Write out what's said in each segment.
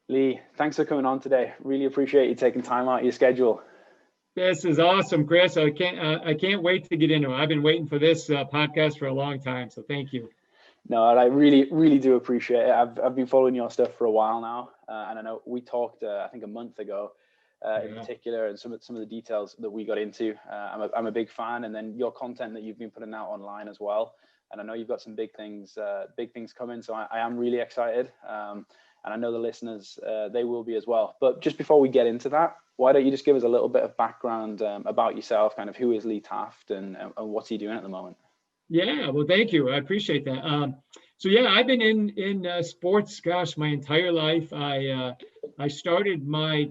Lee, thanks for coming on today. Really appreciate you taking time out of your schedule. This is awesome, Chris. I can't wait to get into it. I've been waiting for this podcast for a long time, so thank you. No, I really do appreciate it. I've been following your stuff for a while now, and I know we talked, I think, a month ago, in particular, and some of the details that we got into. I'm a big fan, and then your content that you've been putting out online as well. And I know you've got some big things coming. So I am really excited, and I know the listeners they will be as well. But just before we get into that, why don't you just give us a little bit of background about yourself, kind of who is Lee Taft and what's he doing at the moment? Yeah, well, thank you. I appreciate that. So yeah, I've been in sports, gosh, my entire life. I started my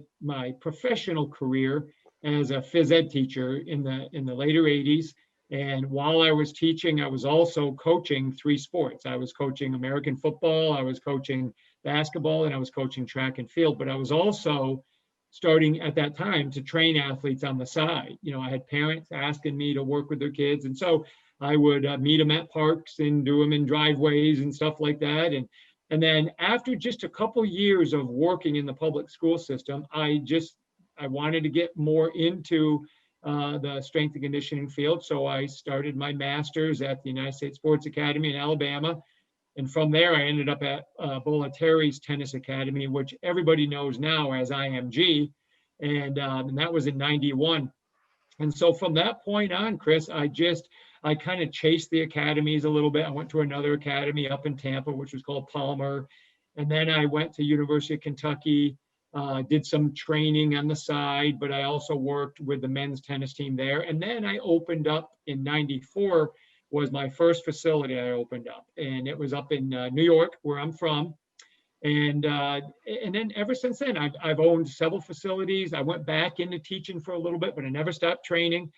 professional career as a phys ed teacher in the later '80s, and while I was teaching, I was also coaching three sports. I was coaching American football, I was coaching basketball, and I was coaching track and field. But I was also starting at that time to train athletes on the side. I had parents asking me to work with their kids, and so I would meet them at parks and do them in driveways and stuff like that. And then after just a couple years of working in the public school system, I wanted to get more into the strength and conditioning field. So I started my master's at the United States Sports Academy in Alabama. And from there, I ended up at Bollettieri's Tennis Academy, which everybody knows now as IMG. And that was in '91. And so from that point on, Chris, I kind of chased the academies a little bit. I went to another academy up in Tampa, which was called Palmer. And then I went to University of Kentucky, did some training on the side, but I also worked with the men's tennis team there. And then I opened up in '94 was my first facility I opened up. And it was up in New York, where I'm from. And then ever since then, I've owned several facilities. I went back into teaching for a little bit, but I never stopped training.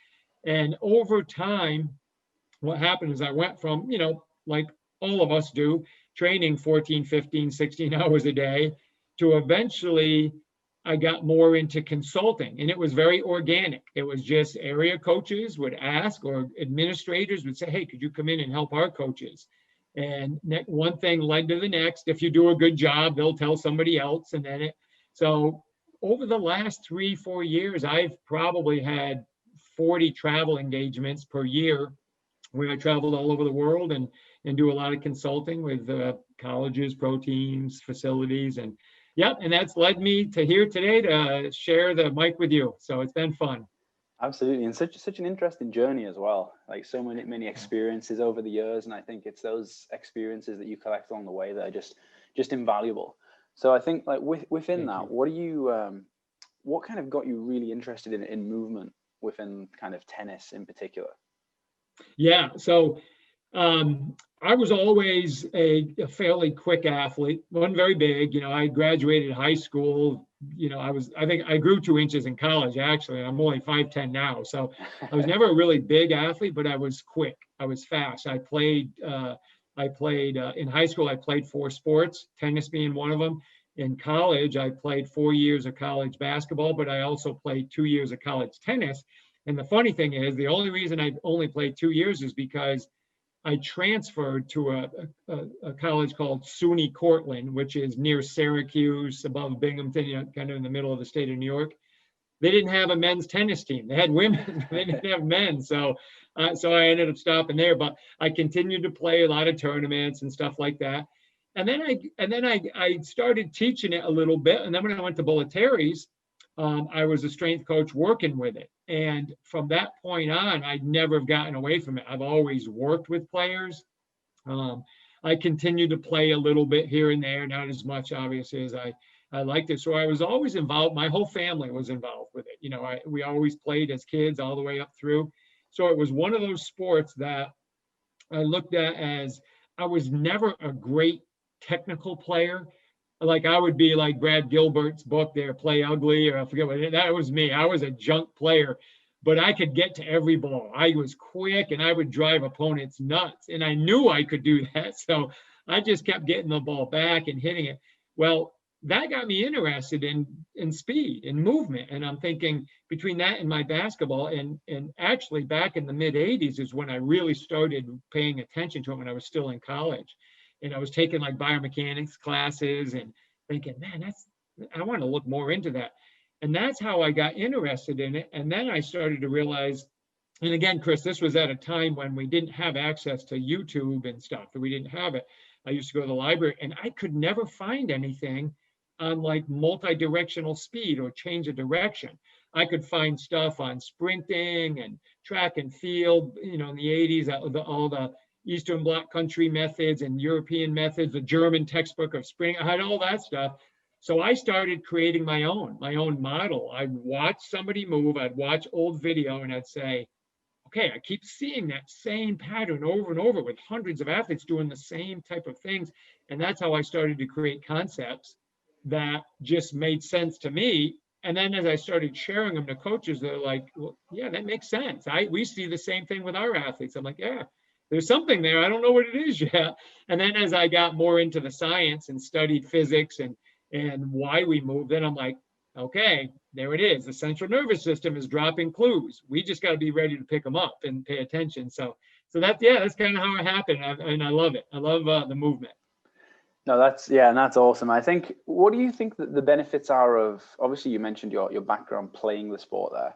And over time, what happened is I went from, like all of us do, training 14, 15, 16 hours a day, to eventually I got more into consulting. And it was very organic. It was just area coaches would ask, or administrators would say, hey, could you come in and help our coaches? And one thing led to the next. If you do a good job, they'll tell somebody else. And then so over the last 3-4 years, I've probably had 40 travel engagements per year, where I traveled all over the world and do a lot of consulting with colleges, pro teams, facilities. And that's led me to here today to share the mic with you. So it's been fun. Absolutely, and such an interesting journey as well. Like so many experiences over the years, and I think it's those experiences that you collect along the way that are just invaluable. So I think, like, within that, what kind of got you really interested in movement within kind of tennis in particular? Yeah, so I was always a fairly quick athlete, wasn't very big. I graduated high school. I think I grew 2 inches in college, actually. I'm only 5'10" now. So I was never a really big athlete, but I was quick. I was fast. I played in high school, I played 4 sports, tennis being one of them. In college, I played 4 years of college basketball, but I also played 2 years of college tennis. And the funny thing is, the only reason I only played 2 years is because I transferred to a college called SUNY Cortland, which is near Syracuse, above Binghamton, kind of in the middle of the state of New York. They didn't have a men's tennis team. They had women, they didn't have men. So I ended up stopping there. But I continued to play a lot of tournaments and stuff like that. And then I started teaching it a little bit. And then when I went to Bollettieri's, I was a strength coach working with it. And from that point on, I'd never have gotten away from it. I've always worked with players. I continued to play a little bit here and there, not as much, obviously, as I liked it. So I was always involved. My whole family was involved with it. We always played as kids all the way up through. So it was one of those sports that I looked at as I was never a great technical player. Like I would be like Brad Gilbert's book there, Play Ugly, or I forget what, that was me. I was a junk player, but I could get to every ball. I was quick and I would drive opponents nuts. And I knew I could do that. So I just kept getting the ball back and hitting it. Well, that got me interested in speed and movement. And I'm thinking between that and my basketball, and actually back in the mid '80s is when I really started paying attention to it, when I was still in college. And I was taking like biomechanics classes and thinking, man, I want to look more into that. And that's how I got interested in it. And then I started to realize, and again, Chris, this was at a time when we didn't have access to YouTube and stuff. We didn't have it. I used to go to the library and I could never find anything on like multi-directional speed or change of direction. I could find stuff on sprinting and track and field, in the 80s, all the Eastern Bloc country methods and European methods, the German textbook of sprinting. I had all that stuff. So I started creating my own model. I'd watch somebody move, I'd watch old video, and I'd say, okay, I keep seeing that same pattern over and over with hundreds of athletes doing the same type of things. And that's how I started to create concepts that just made sense to me. And then as I started sharing them to coaches, they're like, well, yeah, that makes sense. We see the same thing with our athletes. I'm like, yeah, there's something there. I don't know what it is yet. And then as I got more into the science and studied physics and why we move, then I'm like, okay, there it is. The central nervous system is dropping clues. We just got to be ready to pick them up and pay attention. So that's kind of how it happened. And I love it. I love the movement. No, and that's awesome. I think, what do you think that the benefits are of, obviously you mentioned your background playing the sport there.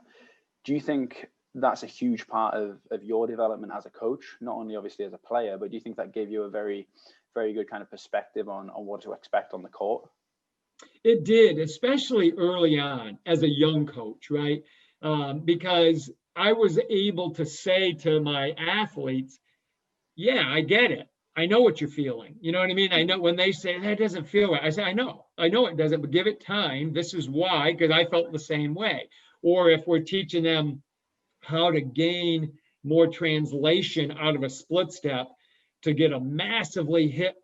Do you think that's a huge part of your development as a coach, not only obviously as a player, but do you think that gave you a very, very good kind of perspective on what to expect on the court? It did, especially early on as a young coach, right? Because I was able to say to my athletes, yeah, I get it. I know what you're feeling. You know what I mean? I know when they say that doesn't feel right. I say, I know it doesn't, but give it time. This is why, because I felt the same way. Or if we're teaching them how to gain more translation out of a split step to get a massively hit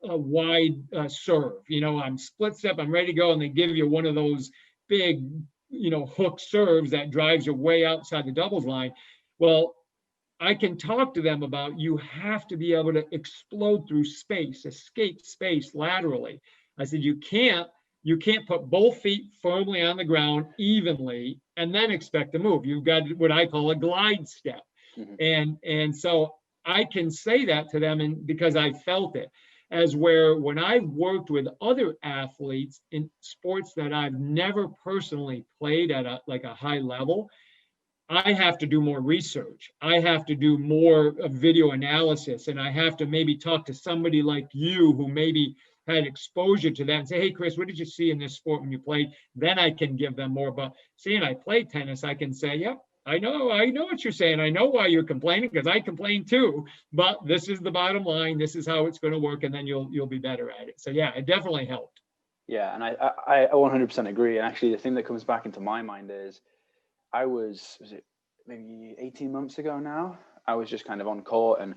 a wide serve. I'm split step, I'm ready to go, and they give you one of those big, hook serves that drives you way outside the doubles line. Well, I can talk to them about you have to be able to explode through space, escape space laterally. I said, you can't put both feet firmly on the ground evenly and then expect to move. You've got what I call a glide step. Mm-hmm. And so I can say that to them, and because I felt it. As where when I've worked with other athletes in sports that I've never personally played at a high level, I have to do more research. I have to do more video analysis, and I have to maybe talk to somebody like you who maybe had exposure to that and say, hey, Chris, what did you see in this sport when you played? Then I can give them more. But seeing I play tennis, I can say, yep, I know what you're saying. I know why you're complaining, because I complain too, but this is the bottom line. This is how it's going to work. And then you'll be better at it. So yeah, it definitely helped. Yeah. And I 100% agree. And actually the thing that comes back into my mind is was it maybe 18 months ago now? I was just kind of on court and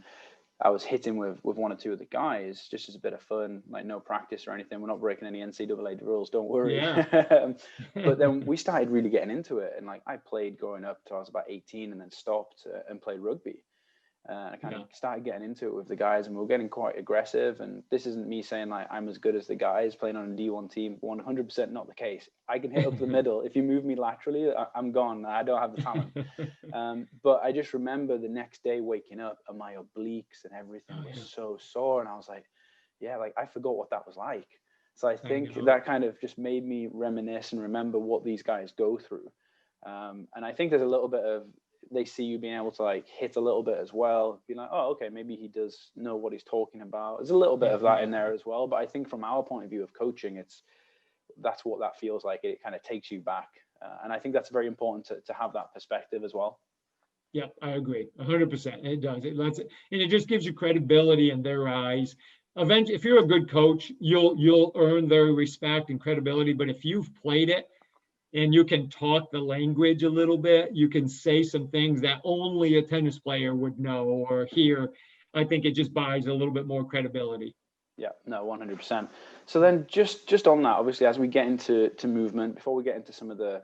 I was hitting with one or two of the guys just as a bit of fun, like no practice or anything. We're not breaking any NCAA rules, don't worry. Yeah. But then we started really getting into it. And like I played growing up till I was about 18 and then stopped and played rugby. I kind of started getting into it with the guys and we were getting quite aggressive. And this isn't me saying like I'm as good as the guys playing on a D1 team, 100% not the case. I can hit up the middle. If you move me laterally, I'm gone. I don't have the talent. But I just remember the next day waking up and my obliques and everything was so sore. And I was like, yeah, like I forgot what that was like. So I think that kind of just made me reminisce and remember what these guys go through. And I think there's a little bit of, they see you being able to like hit a little bit as well, be like, oh, okay, maybe he does know what he's talking about. There's a little bit of that in there as well. But I think from our point of view of coaching, that's what that feels like. It kind of takes you back. And I think that's very important to have that perspective as well. Yeah, I agree 100%. It does. And it just gives you credibility in their eyes. Eventually, if you're a good coach, you'll earn their respect and credibility. But if you've played it, and you can talk the language a little bit, you can say some things that only a tennis player would know or hear. I think it just buys a little bit more credibility. Yeah, no, 100%. So then just on that, obviously, as we get into movement, before we get into some of the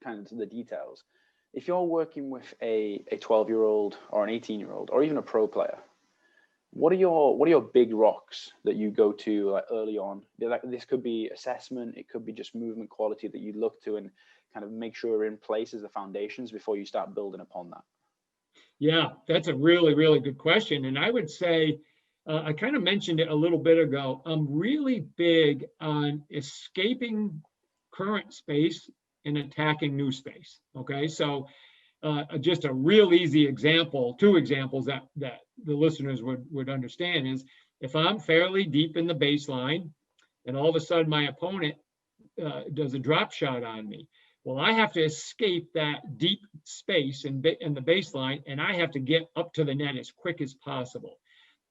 kind of the details, if you're working with a 12-year-old or an 18-year-old or even a pro player, what are your big rocks that you go to like early on? Like this could be assessment, it could be just movement quality that you look to and kind of make sure are in place as the foundations before you start building upon that. Yeah, that's a really, really good question. And I would say I kind of mentioned it a little bit ago. I'm really big on escaping current space and attacking new space. Okay, so just a real easy example, two examples that the listeners would understand is if I'm fairly deep in the baseline and all of a sudden my opponent does a drop shot on me. Well, I have to escape that deep space in the baseline, and I have to get up to the net as quick as possible.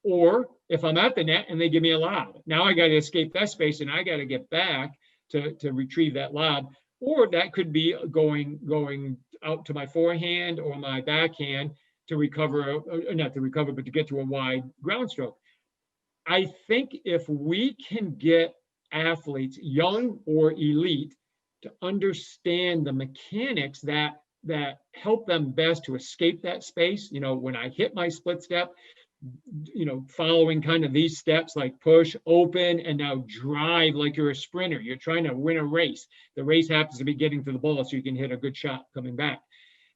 Or if I'm at the net and they give me a lob, now I got to escape that space and I got to get back to retrieve that lob. Or that could be going out to my forehand or my backhand to recover, not to recover, but to get to a wide ground stroke. I think if we can get athletes, young or elite, to understand the mechanics that help them best to escape that space. When I hit my split step, following kind of these steps like push, open, and now drive like you're a sprinter. You're trying to win a race. The race happens to be getting to the ball so you can hit a good shot coming back.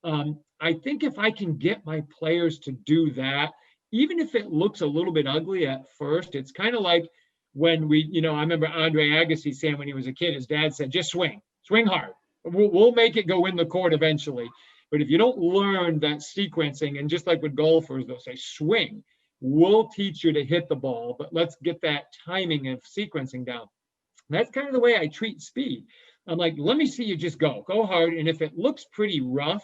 I think if I can get my players to do that, even if it looks a little bit ugly at first, it's kind of like when I remember Andre Agassi saying when he was a kid, his dad said, just swing hard. We'll make it go in the court eventually. But if you don't learn that sequencing, and just like with golfers, they'll say swing, we'll teach you to hit the ball, but let's get that timing of sequencing down. That's kind of the way I treat speed. I'm like, let me see you just go hard. And if it looks pretty rough,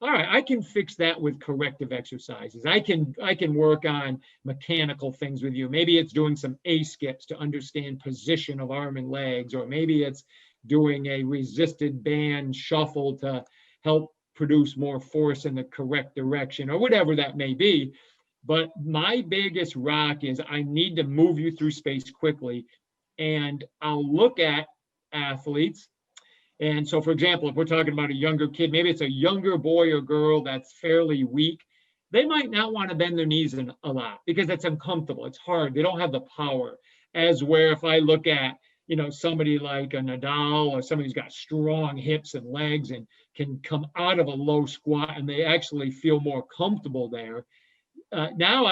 all right, I can fix that with corrective exercises. I can work on mechanical things with you. Maybe it's doing some A skips to understand position of arm and legs, or maybe it's doing a resisted band shuffle to help produce more force in the correct direction, or whatever that may be. But my biggest rock is I need to move you through space quickly. And I'll look at athletes. And so, for example, if we're talking about a younger kid, maybe it's a younger boy or girl that's fairly weak, they might not want to bend their knees a lot because it's uncomfortable. It's hard. They don't have the power. As where if I look at, somebody like a Nadal or somebody who's got strong hips and legs and can come out of a low squat and they actually feel more comfortable there. Now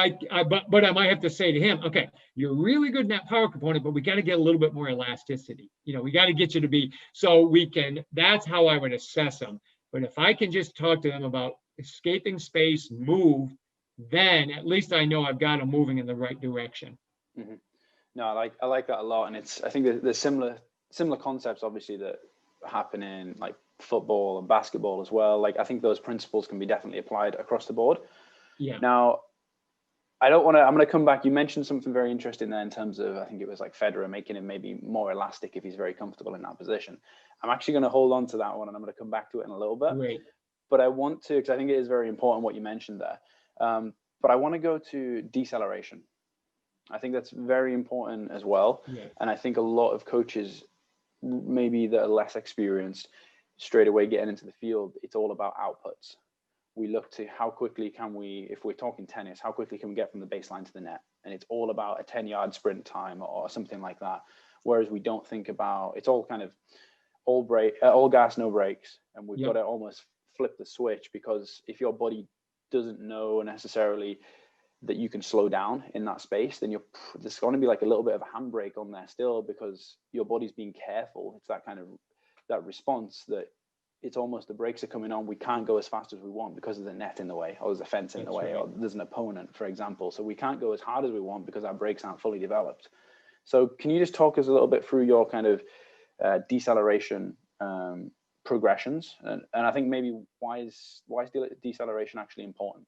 but I might have to say to him, okay, you're really good in that power component, but we got to get a little bit more elasticity. We got to get you to be, so we can, that's how I would assess them. But if I can just talk to them about escaping space, move, then at least I know I've got them moving in the right direction. Mm-hmm. No, I like that a lot. And I think there's similar concepts, obviously, that happen in like football and basketball as well. Like, I think those principles can be definitely applied across the board. Yeah. Now, I'm going to come back. You mentioned something very interesting there in terms of, I think it was like Federer making him maybe more elastic if he's very comfortable in that position. I'm actually going to hold on to that one and I'm going to come back to it in a little bit. Great. But I want to, because I think it is very important what you mentioned there. But I want to go to deceleration. I think that's very important as well. Yeah. And I think a lot of coaches, maybe that are less experienced, straight away getting into the field, it's all about outputs. We look to how quickly can we, if we're talking tennis, how quickly can we get from the baseline to the net? And it's all about a 10-yard sprint time or something like that. Whereas we don't think about, it's all kind of all gas, no brakes. And we've got to almost flip the switch, because if your body doesn't know necessarily that you can slow down in that space, then there's going to be like a little bit of a handbrake on there still, because your body's being careful. It's that response that it's almost the brakes are coming on. We can't go as fast as we want because there's a net in the way, or there's a fence in the way, or there's an opponent, for example. So we can't go as hard as we want because our brakes aren't fully developed. So can you just talk us a little bit through your kind of deceleration progressions? And I think maybe why is deceleration actually important?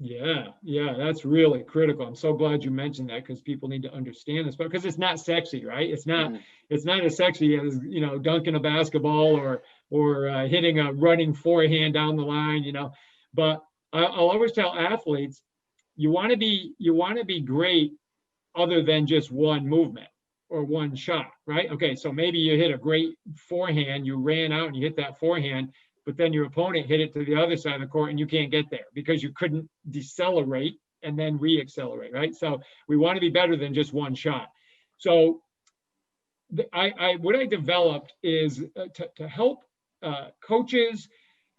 Yeah, that's really critical. I'm so glad you mentioned that, because people need to understand this, because it's not sexy, right? It's not as sexy as, dunking a basketball or hitting a running forehand down the line, But I'll always tell athletes, you want to be great other than just one movement or one shot, right? Okay, so maybe you hit a great forehand, you ran out and you hit that forehand, but then your opponent hit it to the other side of the court and you can't get there because you couldn't decelerate and then re-accelerate, right? So we want to be better than just one shot. So what I developed is to help coaches,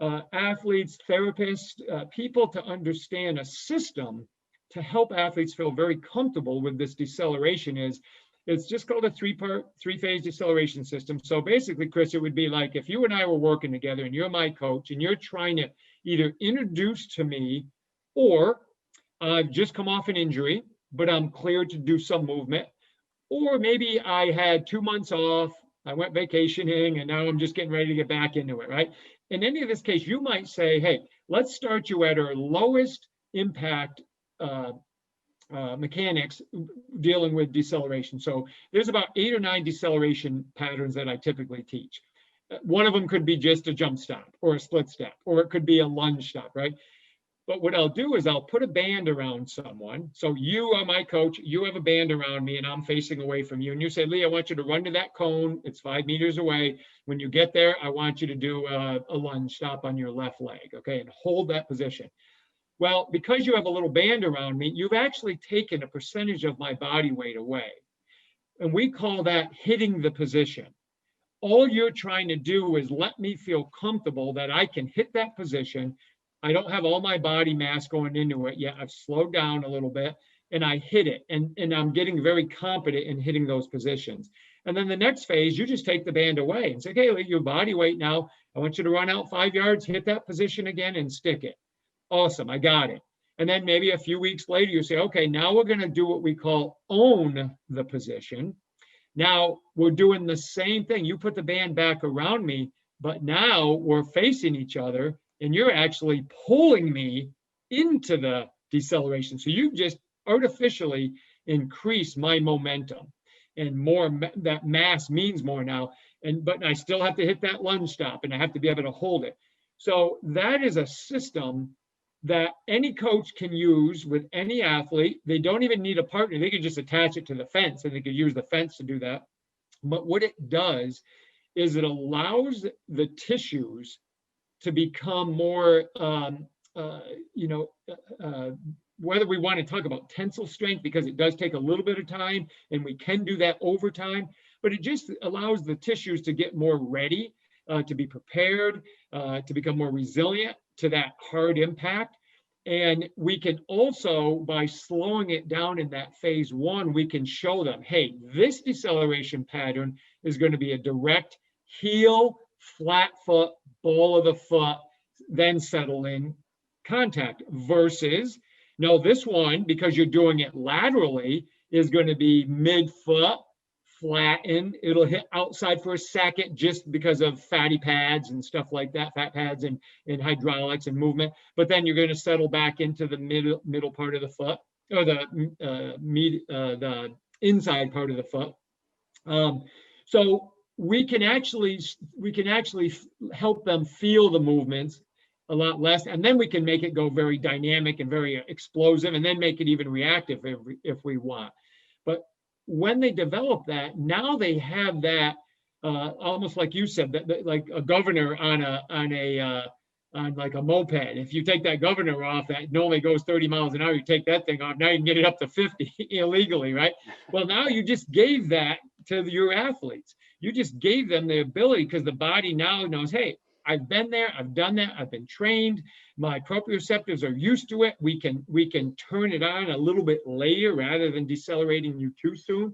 athletes, therapists, people to understand a system to help athletes feel very comfortable with this deceleration is, it's just called a three-phase deceleration system. So basically, Chris, it would be like if you and I were working together and you're my coach and you're trying to either introduce to me, or I've just come off an injury, but I'm cleared to do some movement, or maybe I had 2 months off, I went vacationing, and now I'm just getting ready to get back into it, right? In any of this case, you might say, hey, let's start you at our lowest impact mechanics dealing with deceleration. So there's about 8 or 9 deceleration patterns that I typically teach. One of them could be just a jump stop or a split step, or it could be a lunge stop, right? But what I'll do is I'll put a band around someone. So you are my coach, you have a band around me and I'm facing away from you. And you say, Lee, I want you to run to that cone. It's 5 meters away. When you get there, I want you to do a lunge stop on your left leg, okay? And hold that position. Well, because you have a little band around me, you've actually taken a percentage of my body weight away. And we call that hitting the position. All you're trying to do is let me feel comfortable that I can hit that position. I don't have all my body mass going into it yet. I've slowed down a little bit and I hit it. And I'm getting very confident in hitting those positions. And then the next phase, you just take the band away and say, okay, your body weight now, I want you to run out 5 yards, hit that position again and stick it. Awesome, I got it. And then maybe a few weeks later, you say, okay, now we're going to do what we call own the position. Now we're doing the same thing. You put the band back around me, but now we're facing each other and you're actually pulling me into the deceleration. So you just artificially increase my momentum, and more, that mass means more now. But I still have to hit that lunge stop and I have to be able to hold it. So that is a system that any coach can use with any athlete. They don't even need a partner. They can just attach it to the fence and they could use the fence to do that. But what it does is it allows the tissues to become more, whether we want to talk about tensile strength, because it does take a little bit of time and we can do that over time, but it just allows the tissues to get more ready, to be prepared, to become more resilient to that hard impact. And we can also, by slowing it down in that phase 1, we can show them, hey, this deceleration pattern is going to be a direct heel, flat foot, ball of the foot, then settle in contact, versus, no, this one, because you're doing it laterally, is going to be mid-foot, flatten. It'll hit outside for a second just because of fatty pads and stuff like that, fat pads and hydraulics and movement. But then you're going to settle back into the middle part of the foot, or the inside part of the foot. So we can actually help them feel the movements a lot less, and then we can make it go very dynamic and very explosive, and then make it even reactive if we want. But when they develop that, now they have that almost like you said, that like a governor on like a moped. If you take that governor off, that normally goes 30 miles an hour, you take that thing off, now you can get it up to 50 illegally, right? Well, now you just gave that to your athletes. You just gave them the ability, because the body now knows, hey, I've been there, I've done that, I've been trained, my proprioceptors are used to it. We can turn it on a little bit later rather than decelerating you too soon.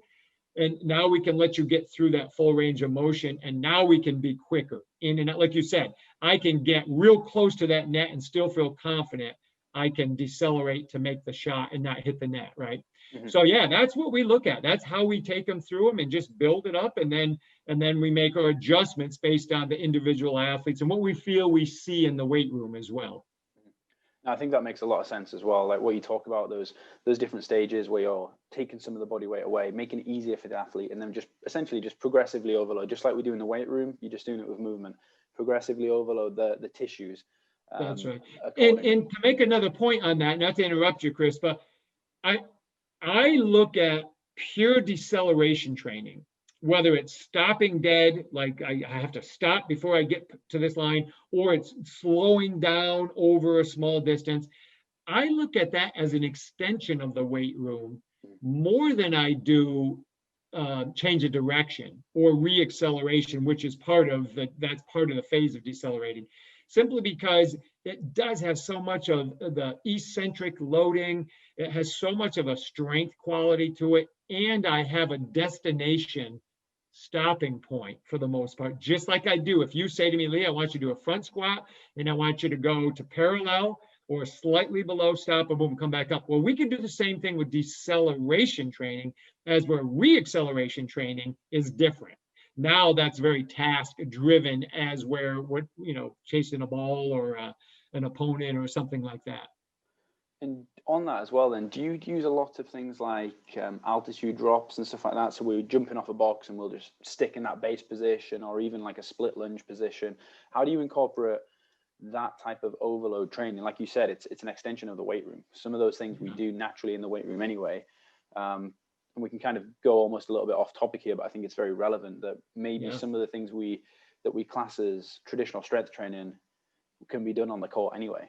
And now we can let you get through that full range of motion, and now we can be quicker in and out. Like you said, I can get real close to that net and still feel confident I can decelerate to make the shot and not hit the net, right? Mm-hmm. So yeah, that's what we look at. That's how we take them through them and just build it up, and then we make our adjustments based on the individual athletes and what we feel we see in the weight room as well. I think that makes a lot of sense as well. Like what you talk about, those different stages where you're taking some of the body weight away, making it easier for the athlete, and then just essentially just progressively overload, just like we do in the weight room. You're just doing it with movement. Progressively overload the tissues. That's right. And to make another point on that, not to interrupt you, Chris, but I look at pure deceleration training, whether it's stopping dead, like I have to stop before I get to this line, or it's slowing down over a small distance. I look at that as an extension of the weight room more than I do change of direction or re-acceleration, which is that's part of the phase of decelerating. simply because it does have so much of the eccentric loading. It has so much of a strength quality to it. And I have a destination stopping point for the most part, just like I do. If you say to me, Lee, I want you to do a front squat and I want you to go to parallel or slightly below, stop and move and come back up. Well, we can do the same thing with deceleration training, as where re-acceleration training is different. Now that's very task driven, as where what, chasing a ball or an opponent or something like that. And on that as well, then, do you use a lot of things like altitude drops and stuff like that? So we're jumping off a box and we'll just stick in that base position, or even like a split lunge position. How do you incorporate that type of overload training? Like you said, it's an extension of the weight room. Some of those things we do naturally in the weight room anyway. And we can kind of go almost a little bit off topic here, but I think it's very relevant that maybe some of the things that we class as traditional strength training can be done on the court anyway.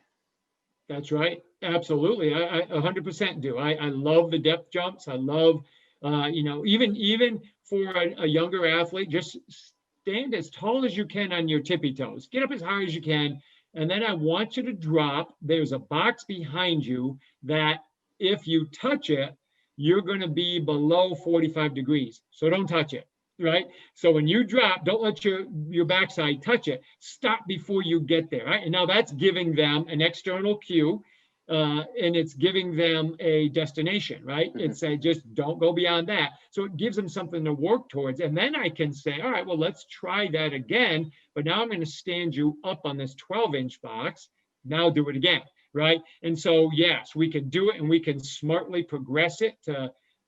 That's right. Absolutely. I 100% do. I love the depth jumps. I love, even for a younger athlete, just stand as tall as you can on your tippy toes. Get up as high as you can. And then I want you to drop. There's a box behind you that if you touch it, you're going to be below 45 degrees. So don't touch it. Right. So when you drop, don't let your backside touch it. Stop before you get there. Right. And now that's giving them an external cue, and it's giving them a destination. Right. It's just don't go beyond that. So it gives them something to work towards. And then I can say, all right, well, let's try that again. But now I'm going to stand you up on this 12-inch box. Now do it again. Right. And so, yes, we can do it, and we can smartly progress it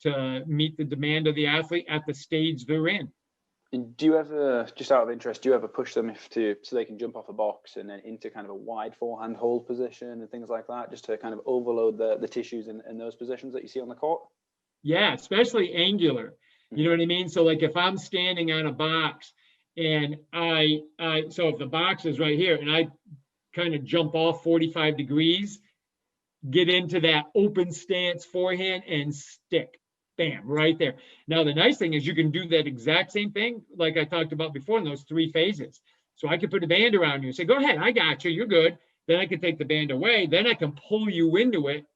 to meet the demand of the athlete at the stage they're in. And do you ever, just out of interest, do you ever push them so they can jump off a box and then into kind of a wide forehand hold position and things like that, just to kind of overload the tissues in those positions that you see on the court? Yeah, especially angular. You know what I mean? So like if I'm standing on a box and so if the box is right here and I kind of jump off 45 degrees, get into that open stance forehand and stick. Bam, right there. Now, the nice thing is you can do that exact same thing like I talked about before in those 3 phases. So I could put a band around you and say, go ahead, I got you, you're good. Then I can take the band away. Then I can pull you into it,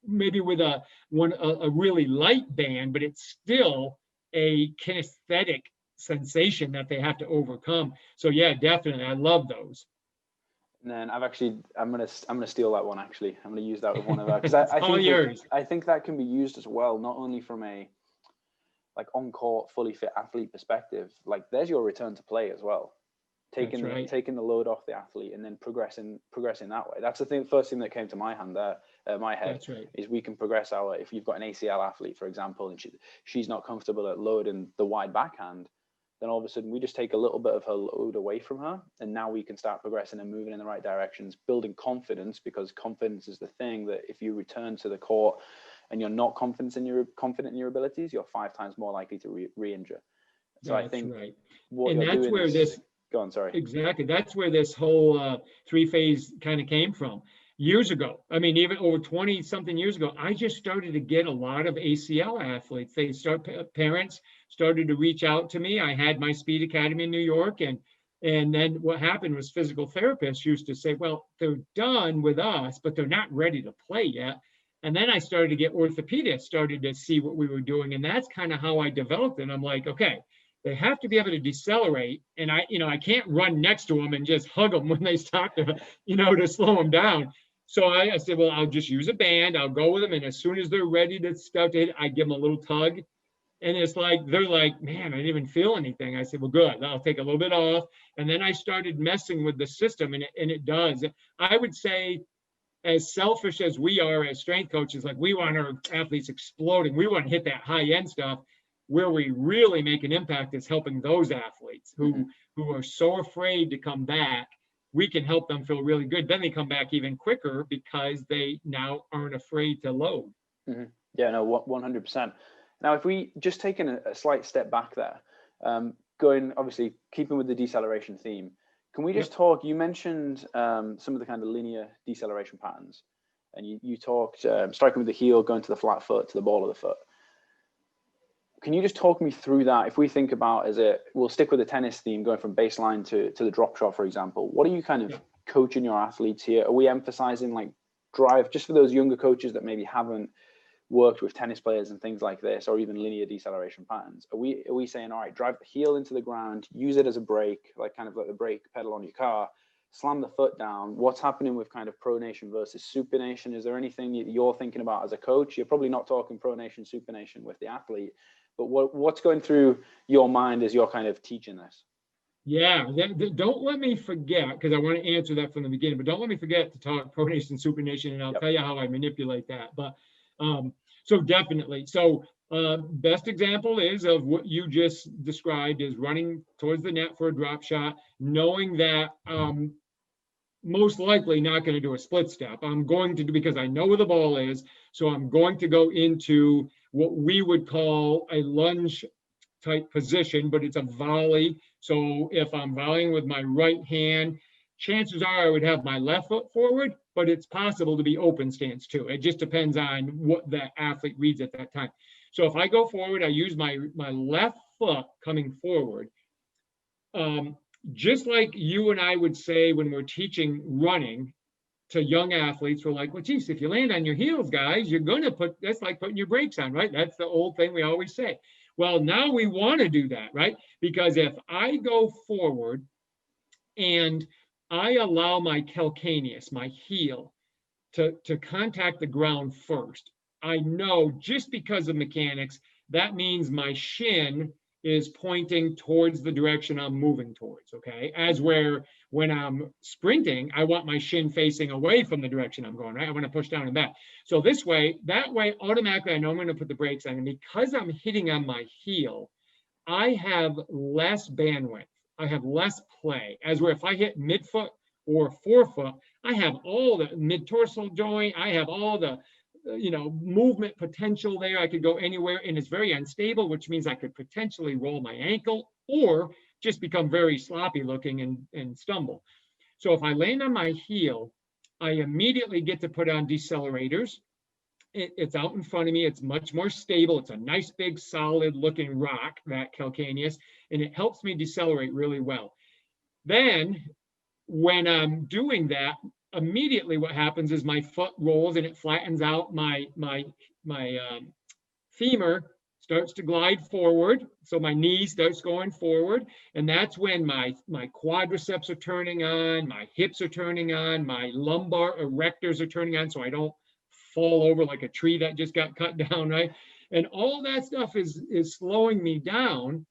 maybe with a really light band, but it's still a kinesthetic sensation that they have to overcome. So yeah, definitely. I love those. And then I'm gonna steal that one. Actually, I'm gonna use that with one of our, because I think that can be used as well, not only from a like on court fully fit athlete perspective. Like there's your return to play as well, taking the load off the athlete and then progressing that way. That's the first thing that came to my head. That's right. Is we can progress if you've got an ACL athlete, for example, and she's not comfortable at loading the wide backhand, then all of a sudden we just take a little bit of her load away from her, and now we can start progressing and moving in the right directions, building confidence, because confidence is the thing that if you return to the court and you're not confident in your abilities, you're 5 times more likely to re-injure. So that's I think right. what and you're that's doing where is, this go on, sorry. Exactly. That's where this whole 3-phase kind of came from. Years ago, I mean, even over 20 something years ago, I just started to get a lot of ACL athletes. Parents started to reach out to me. I had my speed academy in New York, and then what happened was physical therapists used to say, well, they're done with us, but they're not ready to play yet. And then I started to get orthopedists started to see what we were doing. And that's kind of how I developed it. And I'm like, okay, they have to be able to decelerate. And I can't run next to them and just hug them when they stop to slow them down. So I said, well, I'll just use a band. I'll go with them. And as soon as they're ready to start to hit, I give them a little tug. And it's like, they're like, man, I didn't even feel anything. I said, well, good. I'll take a little bit off. And then I started messing with the system, and it does. I would say, as selfish as we are as strength coaches, like we want our athletes exploding. We want to hit that high end stuff. Where we really make an impact is helping those athletes who are so afraid to come back. We can help them feel really good. Then they come back even quicker because they now aren't afraid to load. Yeah, no, 100%. Now, if we just taken a slight step back there, going obviously keeping with the deceleration theme, can we just talk? You mentioned some of the kind of linear deceleration patterns, and you talked striking with the heel, going to the flat foot, to the ball of the foot. Can you just talk me through that? If we think about we'll stick with the tennis theme, going from baseline to the drop shot, for example, what are you kind of coaching your athletes here, are we emphasizing like drive, just for those younger coaches that maybe haven't worked with tennis players and things like this, or even linear deceleration patterns? Are we saying, all right, drive the heel into the ground, use it as a brake, like kind of like the brake pedal on your car, slam the foot down? What's happening with kind of pronation versus supination? Is there anything you're thinking about as a coach? You're probably not talking pronation, supination with the athlete, but what's going through your mind as you're kind of teaching this? Yeah, don't let me forget, because I want to answer that from the beginning, but don't let me forget to talk pronation, supination, and I'll tell you how I manipulate that. But so definitely. So best example is of what you just described is running towards the net for a drop shot, knowing that most likely not going to do a split step. I'm going to do, because I know where the ball is, so I'm going to go into what we would call a lunge type position, but it's a volley. So if I'm volleying with my right hand, chances are I would have my left foot forward, but it's possible to be open stance too. It just depends on what the athlete reads at that time. So if I go forward, I use my left foot coming forward. Just like you and I would say when we're teaching running to young athletes, we're like, well, geez, if you land on your heels, guys, you're going to that's like putting your brakes on, right? That's the old thing we always say. Well, now we want to do that, right? Because if I go forward and I allow my calcaneus, my heel, to contact the ground first, I know just because of mechanics, that means my shin is pointing towards the direction I'm moving towards, okay? As where when I'm sprinting, I want my shin facing away from the direction I'm going, right? I want to push down and back. So this way, that way, automatically, I know I'm going to put the brakes on. And because I'm hitting on my heel, I have less bandwidth. I have less play. As where if I hit midfoot or forefoot, I have all the mid-torsal joint. I have all the movement potential there. I could go anywhere, and it's very unstable, which means I could potentially roll my ankle or just become very sloppy looking and stumble. So if I land on my heel, I immediately get to put on decelerators. It's out in front of me. It's much more stable. It's a nice big solid looking rock, that calcaneus, and it helps me decelerate really well. Then when I'm doing that, immediately what happens is my foot rolls and it flattens out. My femur starts to glide forward. So my knee starts going forward. And that's when my quadriceps are turning on, my hips are turning on, my lumbar erectors are turning on, so I don't fall over like a tree that just got cut down, right? And all that stuff is slowing me down.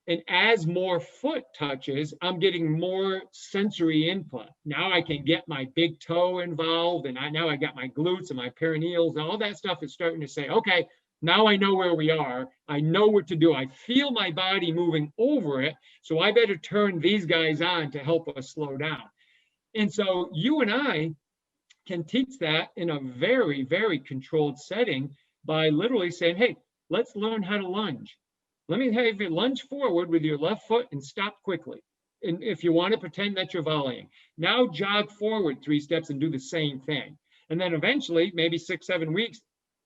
And as more foot touches, I'm getting more sensory input. Now I can get my big toe involved, and now I got my glutes and my perineals, and all that stuff is starting to say, okay, now I know where we are. I know what to do. I feel my body moving over it, so I better turn these guys on to help us slow down. And so you and I can teach that in a very, very controlled setting by literally saying, hey, let's learn how to lunge. Let me have you lunge forward with your left foot and stop quickly. And if you want to pretend that you're volleying, now jog forward 3 steps and do the same thing. And then eventually, maybe 6, 7 weeks,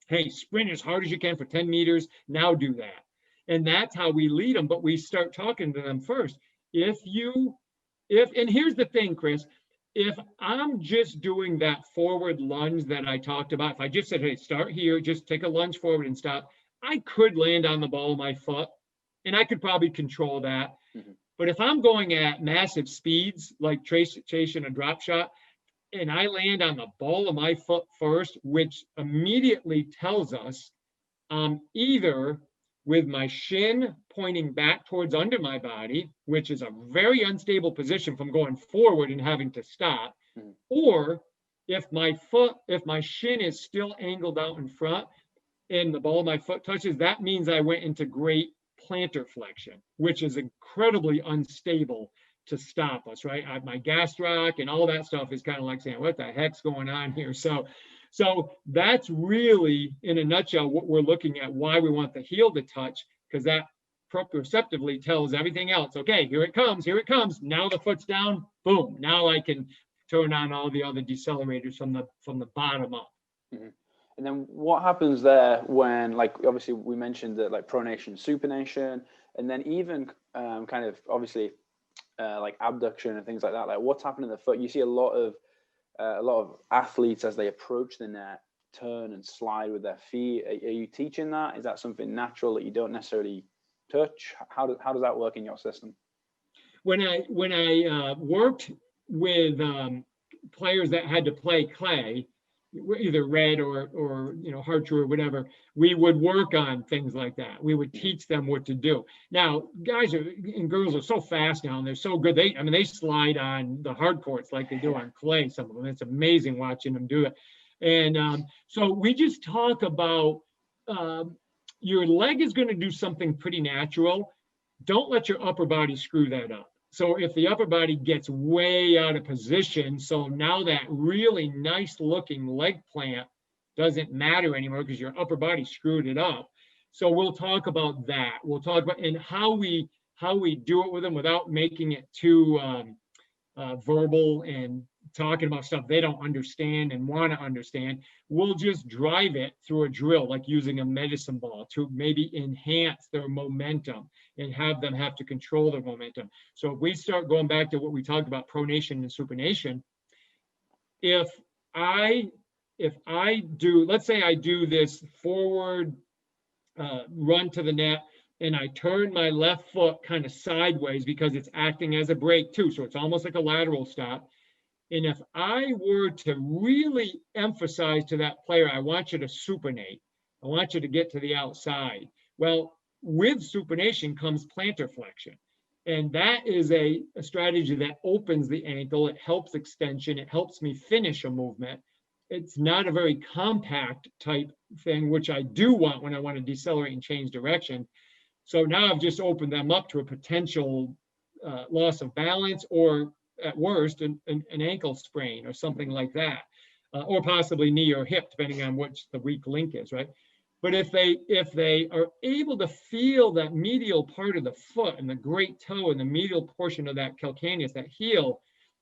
hey, sprint as hard as you can for 10 meters. Now do that. And that's how we lead them. But we start talking to them first. And here's the thing, Chris, if I'm just doing that forward lunge that I talked about, if I just said, hey, start here, just take a lunge forward and stop, I could land on the ball of my foot, and I could probably control that. Mm-hmm. But if I'm going at massive speeds, like chasing a drop shot, and I land on the ball of my foot first, which immediately tells us either with my shin pointing back towards under my body, which is a very unstable position from going forward and having to stop, mm-hmm. or if my shin is still angled out in front, and the ball of my foot touches, that means I went into great plantar flexion, which is incredibly unstable to stop us, right? My gastroc and all that stuff is kind of like saying, what the heck's going on here? So that's really, in a nutshell, what we're looking at, why we want the heel to touch, because that proprioceptively tells everything else, okay, here it comes. Now the foot's down, boom. Now I can turn on all the other decelerators from the bottom up. Mm-hmm. And then what happens there when, like, obviously we mentioned that, like, pronation, supination, and then even kind of obviously like abduction and things like that? Like what's happening in the foot? You see a lot of athletes as they approach the net turn and slide with their feet. Are you teaching that? Is that something natural that you don't necessarily touch? How does that work in your system? When I worked with players that had to play clay, either red or hard true or whatever, we would work on things like that. We would teach them what to do. Now, guys and girls are so fast now, and they're so good. They slide on the hard courts like they do on clay. Some of them, it's amazing watching them do it. And so we just talk about your leg is going to do something pretty natural. Don't let your upper body screw that up. So if the upper body gets way out of position, so now that really nice looking leg plant doesn't matter anymore because your upper body screwed it up. So we'll talk about that. We'll talk about and how we do it with them without making it too verbal and talking about stuff they don't understand and want to understand. We'll just drive it through a drill, like using a medicine ball to maybe enhance their momentum and have them have to control their momentum. So if we start going back to what we talked about, pronation and supination, if I do, let's say I do this forward run to the net, and I turn my left foot kind of sideways because it's acting as a brake too. So it's almost like a lateral stop. And if I were to really emphasize to that player, I want you to supinate. I want you to get to the outside. Well, with supination comes plantar flexion. And that is a strategy that opens the ankle. It helps extension. It helps me finish a movement. It's not a very compact type thing, which I do want when I want to decelerate and change direction. So now I've just opened them up to a potential loss of balance, or at worst, an ankle sprain or something like that, or possibly knee or hip, depending on which the weak link is, right? But if they are able to feel that medial part of the foot and the great toe and the medial portion of that calcaneus, that heel,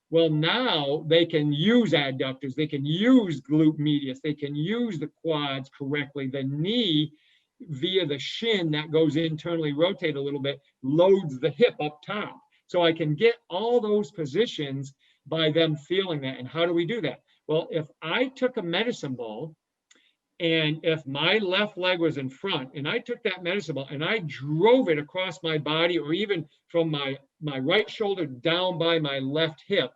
well, now they can use adductors, they can use glute medius, they can use the quads correctly, the knee via the shin that goes internally rotate a little bit, loads the hip up top. So I can get all those positions by them feeling that. And how do we do that? Well, if I took a medicine ball, and if my left leg was in front, and I took that medicine ball and I drove it across my body, or even from my right shoulder down by my left hip,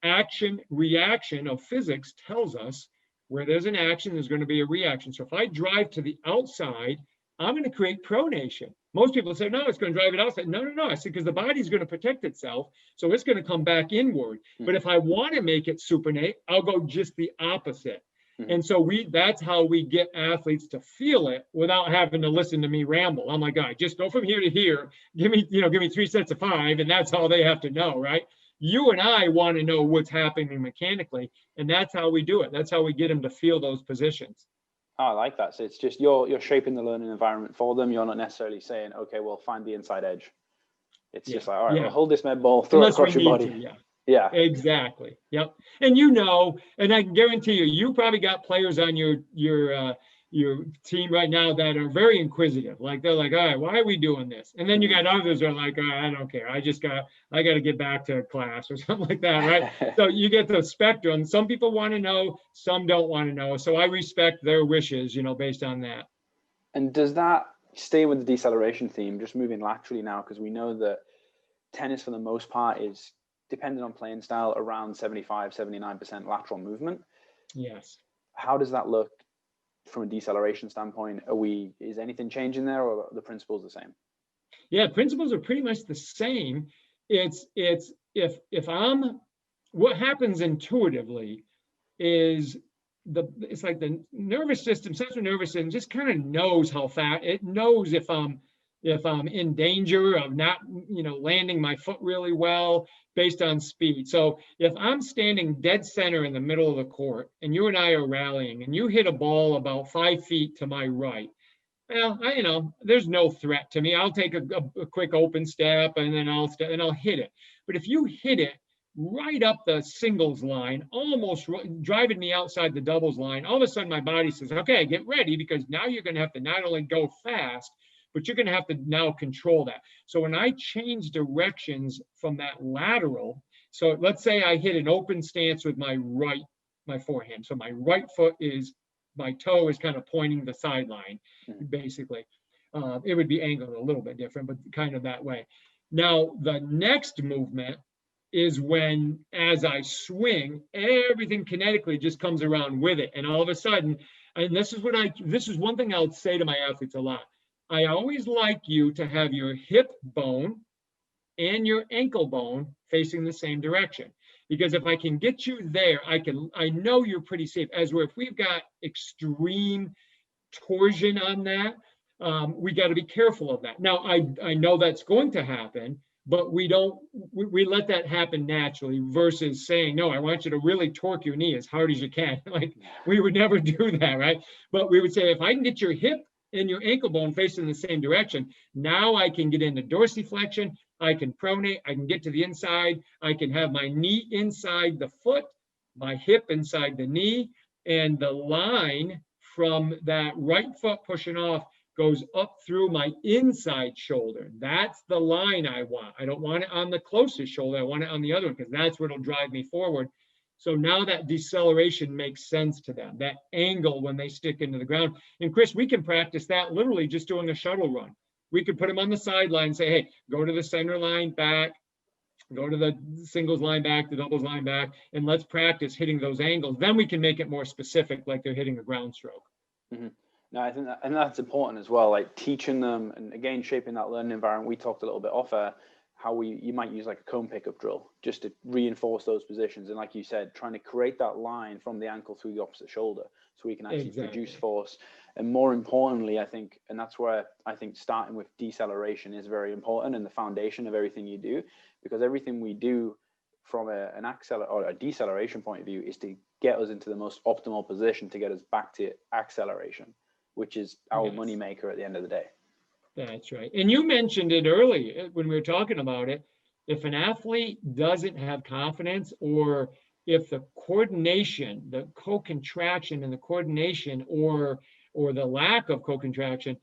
action reaction of physics tells us where there's an action, there's going to be a reaction. So if I drive to the outside, I'm going to create pronation. Most people say, no, it's going to drive it outside. No. I said, because the body's going to protect itself, so it's going to come back inward. But if I want to make it supinate, I'll go just the opposite. And so that's how we get athletes to feel it without having to listen to me ramble. I'm like, all right, just go from here to here. Give me 3 sets of 5, and that's all they have to know, right? You and I want to know what's happening mechanically, and that's how we do it. That's how we get them to feel those positions. Oh, I like that. So it's just you're shaping the learning environment for them. You're not necessarily saying, okay, well, find the inside edge. It's just like, all right, well, hold this med ball, throw it across your body. Yeah, exactly. Yep. And and I can guarantee you probably got players on your team right now that are very inquisitive. Like they're like, all right, why are we doing this? And then you got others that are like, oh, I don't care. I got to get back to class or something like that, right? So you get the spectrum. Some people want to know, some don't want to know. So I respect their wishes, based on that. And does that stay with the deceleration theme, just moving laterally now? Because we know that tennis, for the most part, is dependent on playing style, around 75, 79% lateral movement. Yes. How does that look from a deceleration standpoint? Is anything changing there, or are the principles the same? Yeah, principles are pretty much the same. It's if what happens intuitively is it's like the nervous system, central nervous system just kind of knows how fast it knows if I'm in danger of not, landing my foot really well based on speed. So if I'm standing dead center in the middle of the court and you and I are rallying and you hit a ball about 5 feet to my right, well, there's no threat to me. I'll take a quick open step and then I'll hit it. But if you hit it right up the singles line, almost driving me outside the doubles line, all of a sudden my body says, okay, get ready, because now you're going to have to not only go fast, but you're going to have to now control that. So when I change directions from that lateral, so let's say I hit an open stance with my forehand. So my right foot my toe is kind of pointing the sideline, basically. It would be angled a little bit different, but kind of that way. Now, the next movement is when, as I swing, everything kinetically just comes around with it. And all of a sudden, and this is one thing I'll say to my athletes a lot. I always like you to have your hip bone and your ankle bone facing the same direction. Because if I can get you there, I know you're pretty safe. As if we've got extreme torsion on that, we got to be careful of that. Now, I know that's going to happen, but we let that happen naturally versus saying, no, I want you to really torque your knee as hard as you can. Like, we would never do that, right? But we would say, if I can get your hip and your ankle bone facing the same direction, now I can get into dorsiflexion, I can pronate, I can get to the inside, I can have my knee inside the foot, my hip inside the knee, and the line from that right foot pushing off goes up through my inside shoulder. That's the line I want. I don't want it on the closest shoulder. I want it on the other one, because that's what'll drive me forward. So now that deceleration makes sense to them, that angle when they stick into the ground. And Chris, we can practice that literally just doing a shuttle run. We could put them on the sideline and say, hey, go to the center line back, go to the singles line back, the doubles line back, and let's practice hitting those angles. Then we can make it more specific, like they're hitting a ground stroke. No, I think that's important as well, like teaching them, and again, shaping that learning environment. We talked a little bit off how you might use like a cone pickup drill just to reinforce those positions. And like you said, trying to create that line from the ankle through the opposite shoulder so we can actually produce force. And more importantly, I think, and that's where I think starting with deceleration is very important and the foundation of everything you do, because everything we do from an or a deceleration point of view is to get us into the most optimal position to get us back to acceleration, which is our moneymaker at the end of the day. That's right. And you mentioned it earlier when we were talking about it. If an athlete doesn't have confidence, or if the coordination, the co-contraction and the coordination, or the lack of co-contraction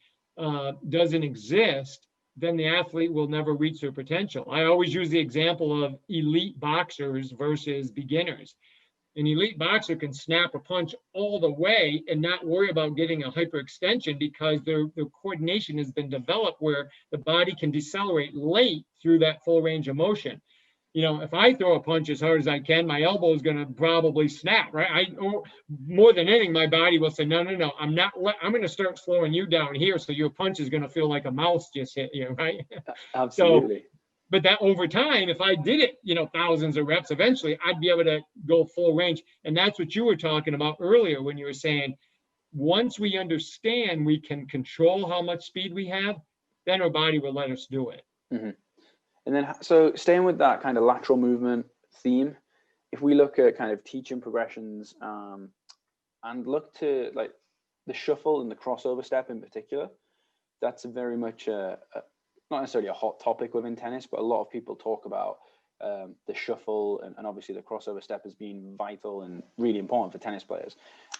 doesn't exist, then the athlete will never reach their potential. I always use the example of elite boxers versus beginners. An elite boxer can snap a punch all the way and not worry about getting a hyperextension because their coordination has been developed where the body can decelerate late through that full range of motion. You know, if I throw a punch as hard as I can, my elbow is going to probably snap, right? Or more than anything, my body will say, no, I'm going to start slowing you down here, so your punch is going to feel like a mouse just hit you, right? Absolutely. But that over time, if I did it, thousands of reps, eventually I'd be able to go full range. And that's what you were talking about earlier when you were saying, once we understand we can control how much speed we have, then our body will let us do it. Mm-hmm. And then, so staying with that kind of lateral movement theme, if we look at kind of teaching progressions and look to like the shuffle and the crossover step in particular, that's very much not necessarily a hot topic within tennis, but a lot of people talk about the shuffle and obviously the crossover step as being vital and really important for tennis players.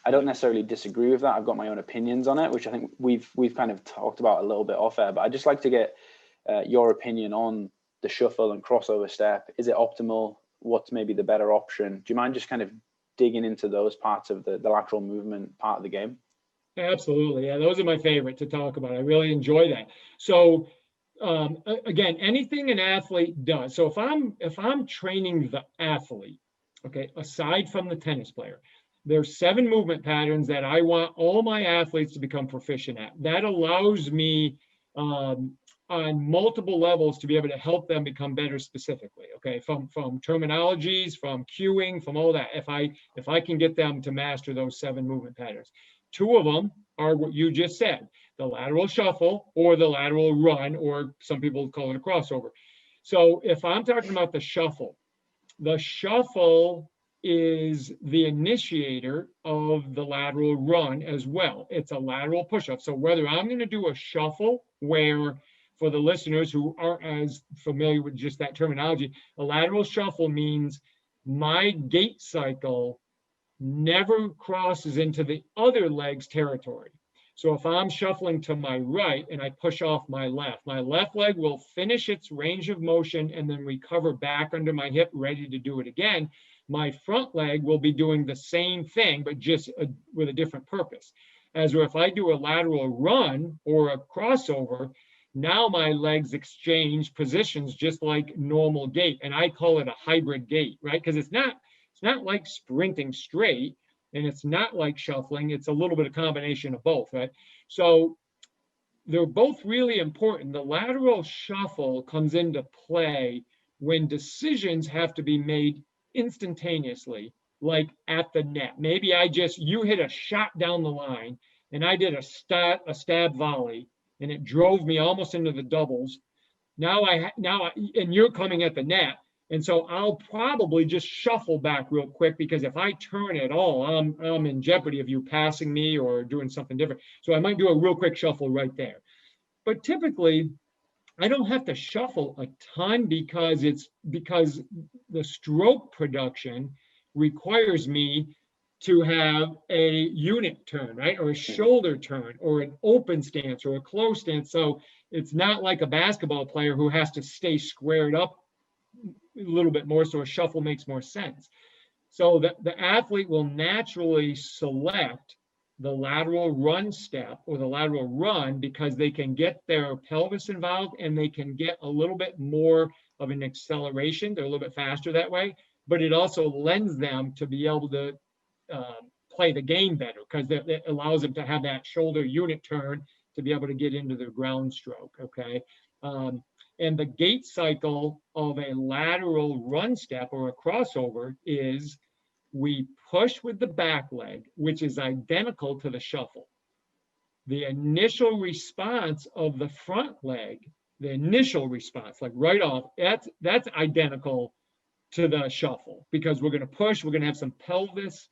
I don't necessarily disagree with that. I've got my own opinions on it, which I think we've kind of talked about a little bit off air, but I'd just like to get your opinion on the shuffle and crossover step. Is it optimal? What's maybe the better option? Do you mind just kind of digging into those parts of the lateral movement part of the game? Absolutely. Yeah, those are my favorite to talk about. I really enjoy that. So again, anything an athlete does. So if I'm training the athlete, okay, aside from the tennis player, there's 7 movement patterns that I want all my athletes to become proficient at. That allows me on multiple levels to be able to help them become better specifically, okay, from terminologies, from cueing, from all that, if I can get them to master those 7 movement patterns. 2 of them are what you just said, the lateral shuffle or the lateral run, or some people call it a crossover. So if I'm talking about the shuffle is the initiator of the lateral run as well. It's a lateral push-up. So whether I'm going to do a shuffle, where for the listeners who aren't as familiar with just that terminology, a lateral shuffle means my gait cycle never crosses into the other leg's territory. So if I'm shuffling to my right and I push off my left leg will finish its range of motion and then recover back under my hip, ready to do it again. My front leg will be doing the same thing, but just with a different purpose. As if I do a lateral run or a crossover, now my legs exchange positions just like normal gait. And I call it a hybrid gait, right? Because it's not like sprinting straight, and it's not like shuffling. It's a little bit of combination of both, right? So they're both really important. The lateral shuffle comes into play when decisions have to be made instantaneously, like at the net. Maybe you hit a shot down the line and I did a stab volley and it drove me almost into the doubles. And you're coming at the net. And so I'll probably just shuffle back real quick, because if I turn at all, I'm in jeopardy of you passing me or doing something different. So I might do a real quick shuffle right there. But typically, I don't have to shuffle a ton because the stroke production requires me to have a unit turn, right? Or a shoulder turn, or an open stance, or a closed stance. So it's not like a basketball player who has to stay squared up a little bit more, so a shuffle makes more sense. So the athlete will naturally select the lateral run step or the lateral run because they can get their pelvis involved and they can get a little bit more of an acceleration. They're a little bit faster that way, but it also lends them to be able to play the game better, because it allows them to have that shoulder unit turn to be able to get into their ground stroke, okay? And the gait cycle of a lateral run step or a crossover is we push with the back leg, which is identical to the shuffle. The initial response of the front leg, the initial response, like right off, that's identical to the shuffle, because we're going to push, we're going to have some pelvis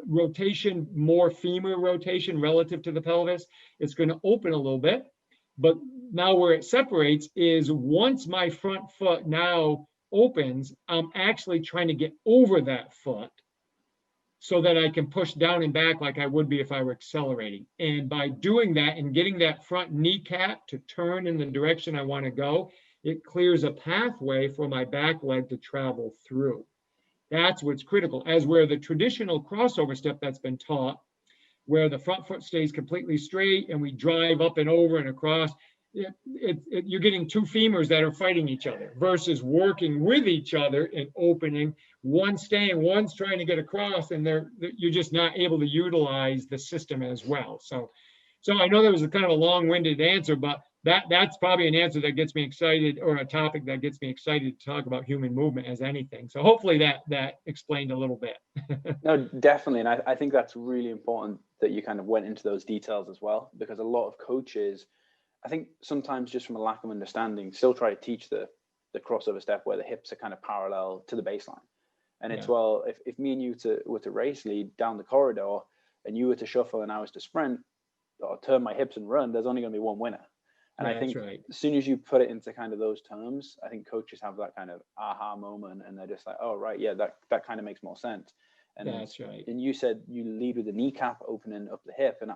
rotation, more femur rotation relative to the pelvis. It's going to open a little bit, but now where it separates is once my front foot now opens, I'm actually trying to get over that foot so that I can push down and back like I would be if I were accelerating. And by doing that and getting that front kneecap to turn in the direction I want to go, it clears a pathway for my back leg to travel through. That's what's critical. As where the traditional crossover step that's been taught, where the front foot stays completely straight and we drive up and over and across, you're getting two femurs that are fighting each other versus working with each other and opening. One's staying, one's trying to get across, and you're just not able to utilize the system as well. So I know that was a kind of a long-winded answer, but that's probably an answer that gets me excited, or a topic that gets me excited to talk about human movement as anything. So hopefully that explained a little bit. No, definitely. And I think that's really important that you kind of went into those details as well, because a lot of coaches, I think sometimes just from a lack of understanding, still try to teach the crossover step where the hips are kind of parallel to the baseline. And it's, well, if me and you were to race, Lee, down the corridor, and you were to shuffle and I was to sprint or turn my hips and run, there's only going to be one winner. And I think as soon as you put it into kind of those terms, I think coaches have that kind of aha moment, and they're just like, oh, right, yeah, that kind of makes more sense. And that's right. And you said you lead with the kneecap opening up the hip, and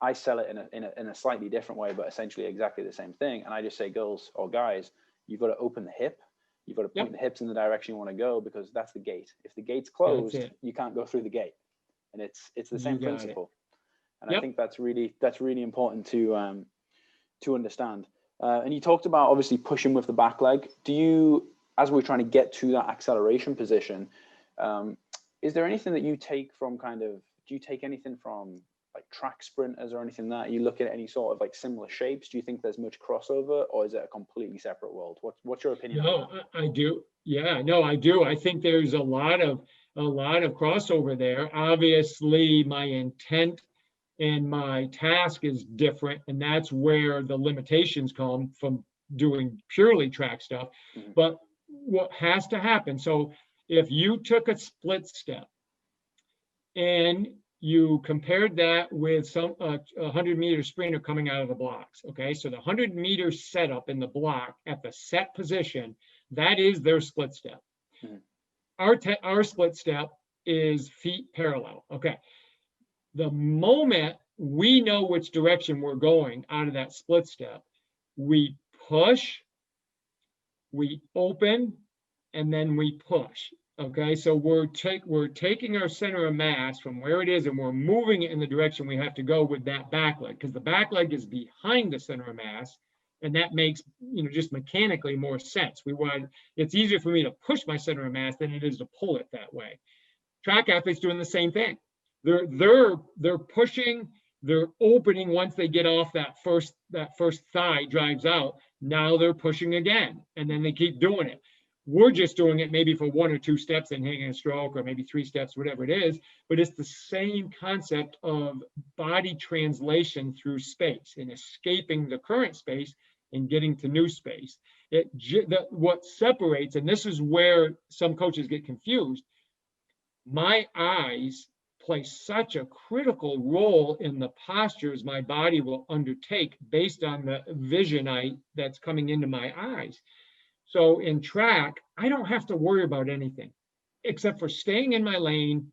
I sell it in a slightly different way, but essentially exactly the same thing. And I just say, girls or guys, you've got to open the hip. You've got to point the hips in the direction you want to go, because that's the gate. If the gate's closed, you can't go through the gate. And it's the same principle. And I think that's really important to understand. And you talked about obviously pushing with the back leg. Do you, as we're trying to get to that acceleration position, is there anything that you take from do you take anything from like track sprinters or anything that you look at any sort of like similar shapes? Do you think there's much crossover, or is it a completely separate world? What's your opinion? No, I do. Yeah, no, I do. I think there's a lot of crossover there. Obviously, my intent and my task is different, and that's where the limitations come from doing purely track stuff. But what has to happen, so if you took a split step and you compared that with some 100-meter sprinter coming out of the blocks, okay, so the 100-meter setup in the block at the set position, that is their split step. Our split step is feet parallel, okay. The moment we know which direction we're going out of that split step. We push, we open, and then we push. Okay, so we're taking our center of mass from where it is and we're moving it in the direction we have to go with that back leg, because the back leg is behind the center of mass, and that makes, just mechanically more sense. It's easier for me to push my center of mass than it is to pull it that way. Track athletes doing the same thing. They're pushing, they're opening once they get off that first thigh drives out. Now they're pushing again, and then they keep doing it. We're just doing it maybe for 1 or 2 steps and hanging a stroke, or maybe 3 steps, whatever it is, but it's the same concept of body translation through space and escaping the current space and getting to new space. What separates, and this is where some coaches get confused, my eyes play such a critical role in the postures my body will undertake based on the vision that's coming into my eyes. So in track, I don't have to worry about anything except for staying in my lane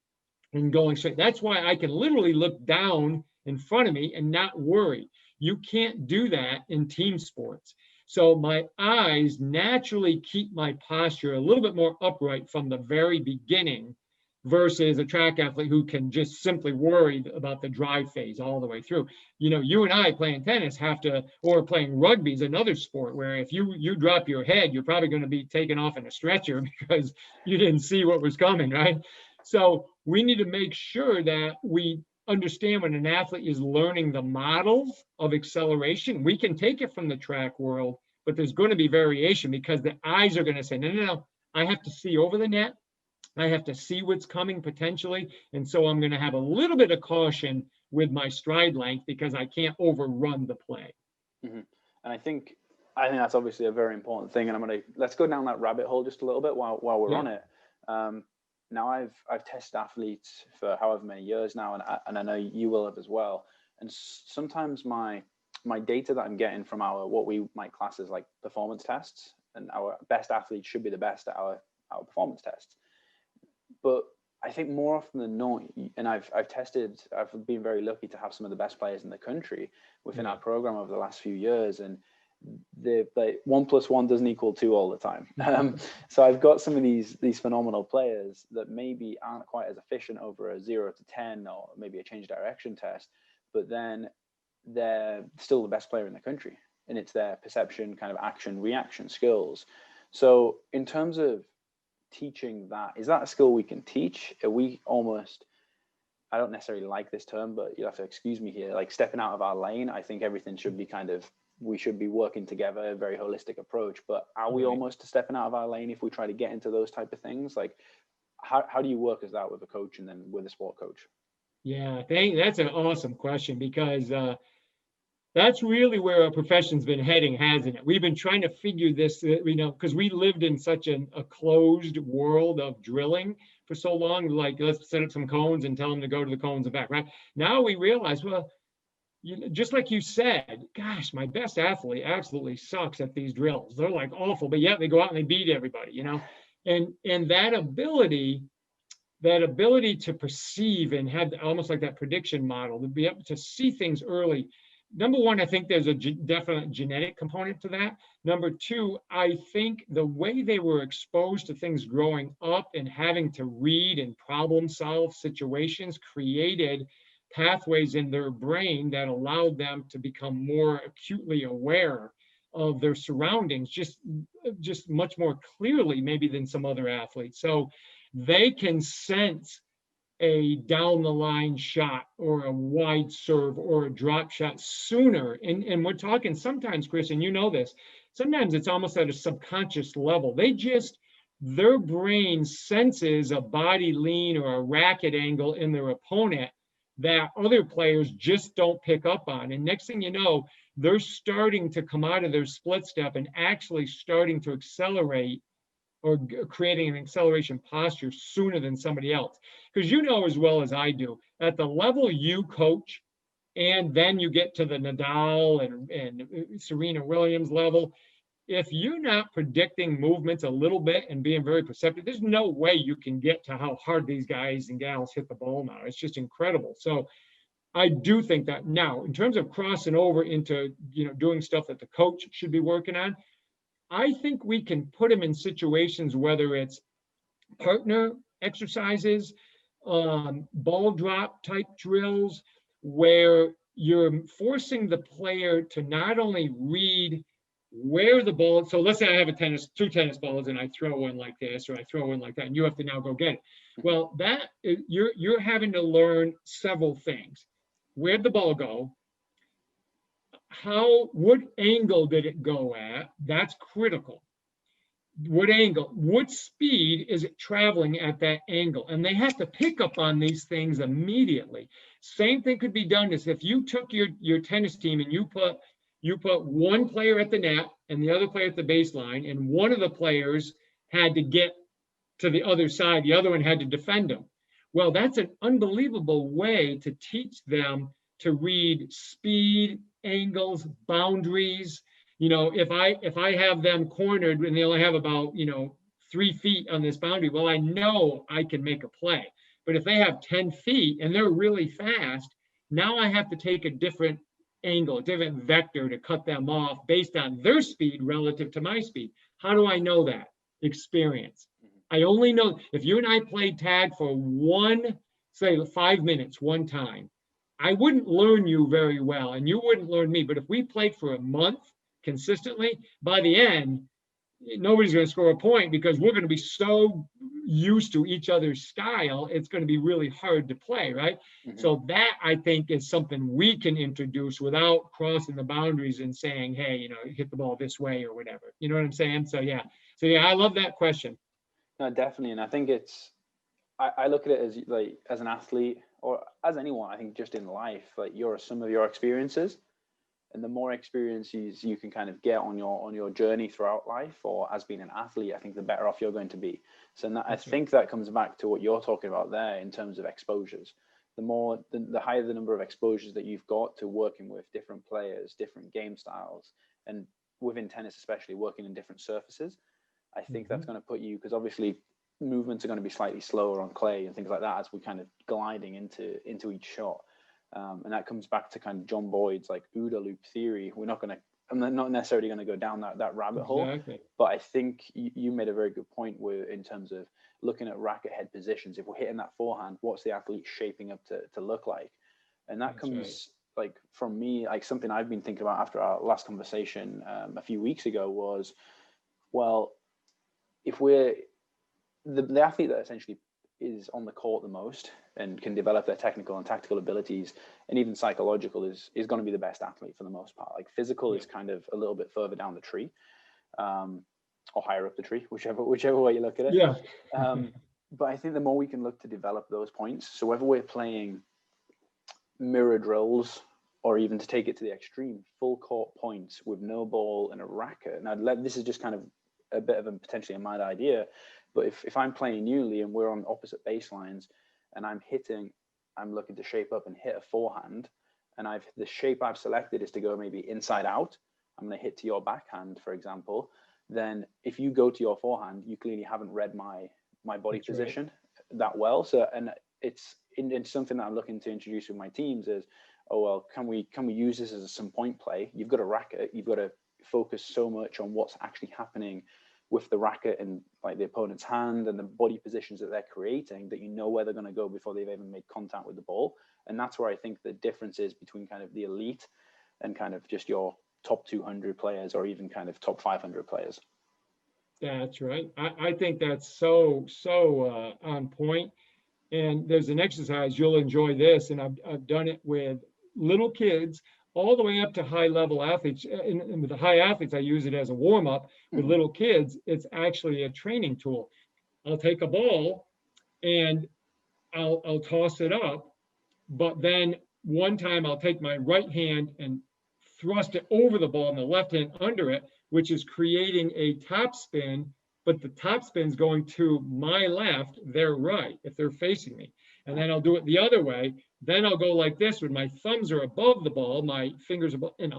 and going straight. That's why I can literally look down in front of me and not worry. You can't do that in team sports. So my eyes naturally keep my posture a little bit more upright from the very beginning, versus a track athlete who can just simply worry about the drive phase all the way through. You and I playing tennis or playing rugby is another sport where if you drop your head, you're probably going to be taken off in a stretcher because you didn't see what was coming, right? So we need to make sure that we understand when an athlete is learning the models of acceleration. We can take it from the track world, but there's going to be variation because the eyes are going to say, no, I have to see over the net. I have to see what's coming potentially. And so I'm going to have a little bit of caution with my stride length because I can't overrun the play. Mm-hmm. And I think that's obviously a very important thing. And let's go down that rabbit hole just a little bit while we're on it. Now I've tested athletes for however many years now, and I know you will have as well. And sometimes my data that I'm getting from what we might class as like performance tests, and our best athletes should be the best at our performance tests. But I think more often than not, and I've been very lucky to have some of the best players in the country within our program over the last few years, and the 1 + 1 doesn't equal 2 all the time. So I've got some of these phenomenal players that maybe aren't quite as efficient over a 0 to 10 or maybe a change direction test, but then they're still the best player in the country, and it's their perception, kind of action reaction skills. So in terms of teaching that, is that a skill we can teach? Are we almost, I don't necessarily like this term, but you'll have to excuse me here, like stepping out of our lane? I think everything should be we should be working together, a very holistic approach, but are we almost stepping out of our lane if we try to get into those type of things? Like how do you work as that with a coach and then with a sport coach? Yeah, that's an awesome question, because that's really where our profession's been heading, hasn't it? We've been trying to figure this, because we lived in such a closed world of drilling for so long, like let's set up some cones and tell them to go to the cones and back, right? Now we realize, well, just like you said, gosh, my best athlete absolutely sucks at these drills. They're like awful, but yet they go out and they beat everybody, and that ability to perceive and have almost like that prediction model, to be able to see things early. Number one, I think there's a definite genetic component to that. Number two, I think the way they were exposed to things growing up and having to read and problem solve situations created pathways in their brain that allowed them to become more acutely aware of their surroundings, just much more clearly maybe than some other athletes. So they can sense a down the line shot or a wide serve or a drop shot sooner. And we're talking sometimes, Chris, and you know this, sometimes it's almost at a subconscious level. Their brain senses a body lean or a racket angle in their opponent that other players just don't pick up on. And next thing you know, they're starting to come out of their split step and actually starting to accelerate or creating an acceleration posture sooner than somebody else. Because you know as well as I do, at the level you coach, and then you get to the Nadal and Serena Williams level, if you're not predicting movements a little bit and being very perceptive, there's no way you can get to how hard these guys and gals hit the ball now. It's just incredible. So I do think that. Now, in terms of crossing over into, doing stuff that the coach should be working on, I think we can put them in situations, whether it's partner exercises, ball drop type drills, where you're forcing the player to not only read where the ball. So let's say I have two tennis balls, and I throw one like this, or I throw one like that, and you have to now go get it. Well, you're having to learn several things. Where'd the ball go? What angle did it go at? That's critical. What angle, what speed is it traveling at that angle? And they have to pick up on these things immediately. Same thing could be done as if you took your tennis team and you put one player at the net and the other player at the baseline, and one of the players had to get to the other side, the other one had to defend them. Well, that's an unbelievable way to teach them to read speed, angles, boundaries. If I have them cornered and they only have about 3 feet on this boundary, well, I know I can make a play. But if they have 10 feet and they're really fast, now I have to take a different angle, a different vector to cut them off based on their speed relative to my speed. How do I know that? Experience. I only know if you and I played tag for say 5 minutes one time, I wouldn't learn you very well and you wouldn't learn me. But if we played for a month consistently, by the end, nobody's going to score a point, because we're going to be so used to each other's style, it's going to be really hard to play, right? So that, I think, is something we can introduce without crossing the boundaries and saying, hey, hit the ball this way or whatever. You know what I'm saying? So yeah, I love that question. No, definitely. And I think I look at it as like, as an athlete or as anyone, I think just in life, like you're a sum of your experiences. And the more experiences you can kind of get on your journey throughout life, or as being an athlete, I think the better off you're going to be. So I think that comes back to what you're talking about there in terms of exposures. The higher the number of exposures that you've got to working with different players, different game styles, and within tennis especially, working in different surfaces, I think that's going to put you, because obviously movements are going to be slightly slower on clay and things like that as we're kind of gliding into each shot. And that comes back to kind of John Boyd's like OODA loop theory. I'm not necessarily going to go down that rabbit hole, but I think you made a very good point in terms of looking at racket head positions. If we're hitting that forehand, what's the athlete shaping up to look like? And that comes like from me, like something I've been thinking about after our last conversation a few weeks ago was, well, if we're the athlete that essentially is on the court the most and can develop their technical and tactical abilities and even psychological is going to be the best athlete for the most part. Like physical is kind of a little bit further down the tree, or higher up the tree, whichever way you look at it. Yeah. But I think the more we can look to develop those points, so whether we're playing mirror drills or even to take it to the extreme, full court points with no ball and a racket. Now, this is just kind of a bit of a potentially a mad idea, but if I'm playing newly and we're on opposite baselines and I'm looking to shape up and hit a forehand, and the shape I've selected is to go maybe inside out, I'm going to hit to your backhand, for example, then if you go to your forehand, you clearly haven't read my body position that well. So, and it's something that I'm looking to introduce with my teams is, oh, well, can we use this as some point play? You've got a racket, you've got to focus so much on what's actually happening with the racket and like the opponent's hand and the body positions that they're creating, that you know where they're going to go before they've even made contact with the ball. And that's where I think the difference is between kind of the elite and kind of just your top 200 players or even kind of top 500 players. That's right. I think that's so on point. And there's an exercise, you'll enjoy this, and I've done it with little kids all the way up to high level athletes. And with the high athletes, I use it as a warm up. With little kids, it's actually a training tool. I'll take a ball and I'll toss it up, but then one time I'll take my right hand and thrust it over the ball and the left hand under it, which is creating a top spin, but the top spin's going to my left, their right, if they're facing me. And then I'll do it the other way. Then I'll go like this with my thumbs are above the ball, my fingers above, and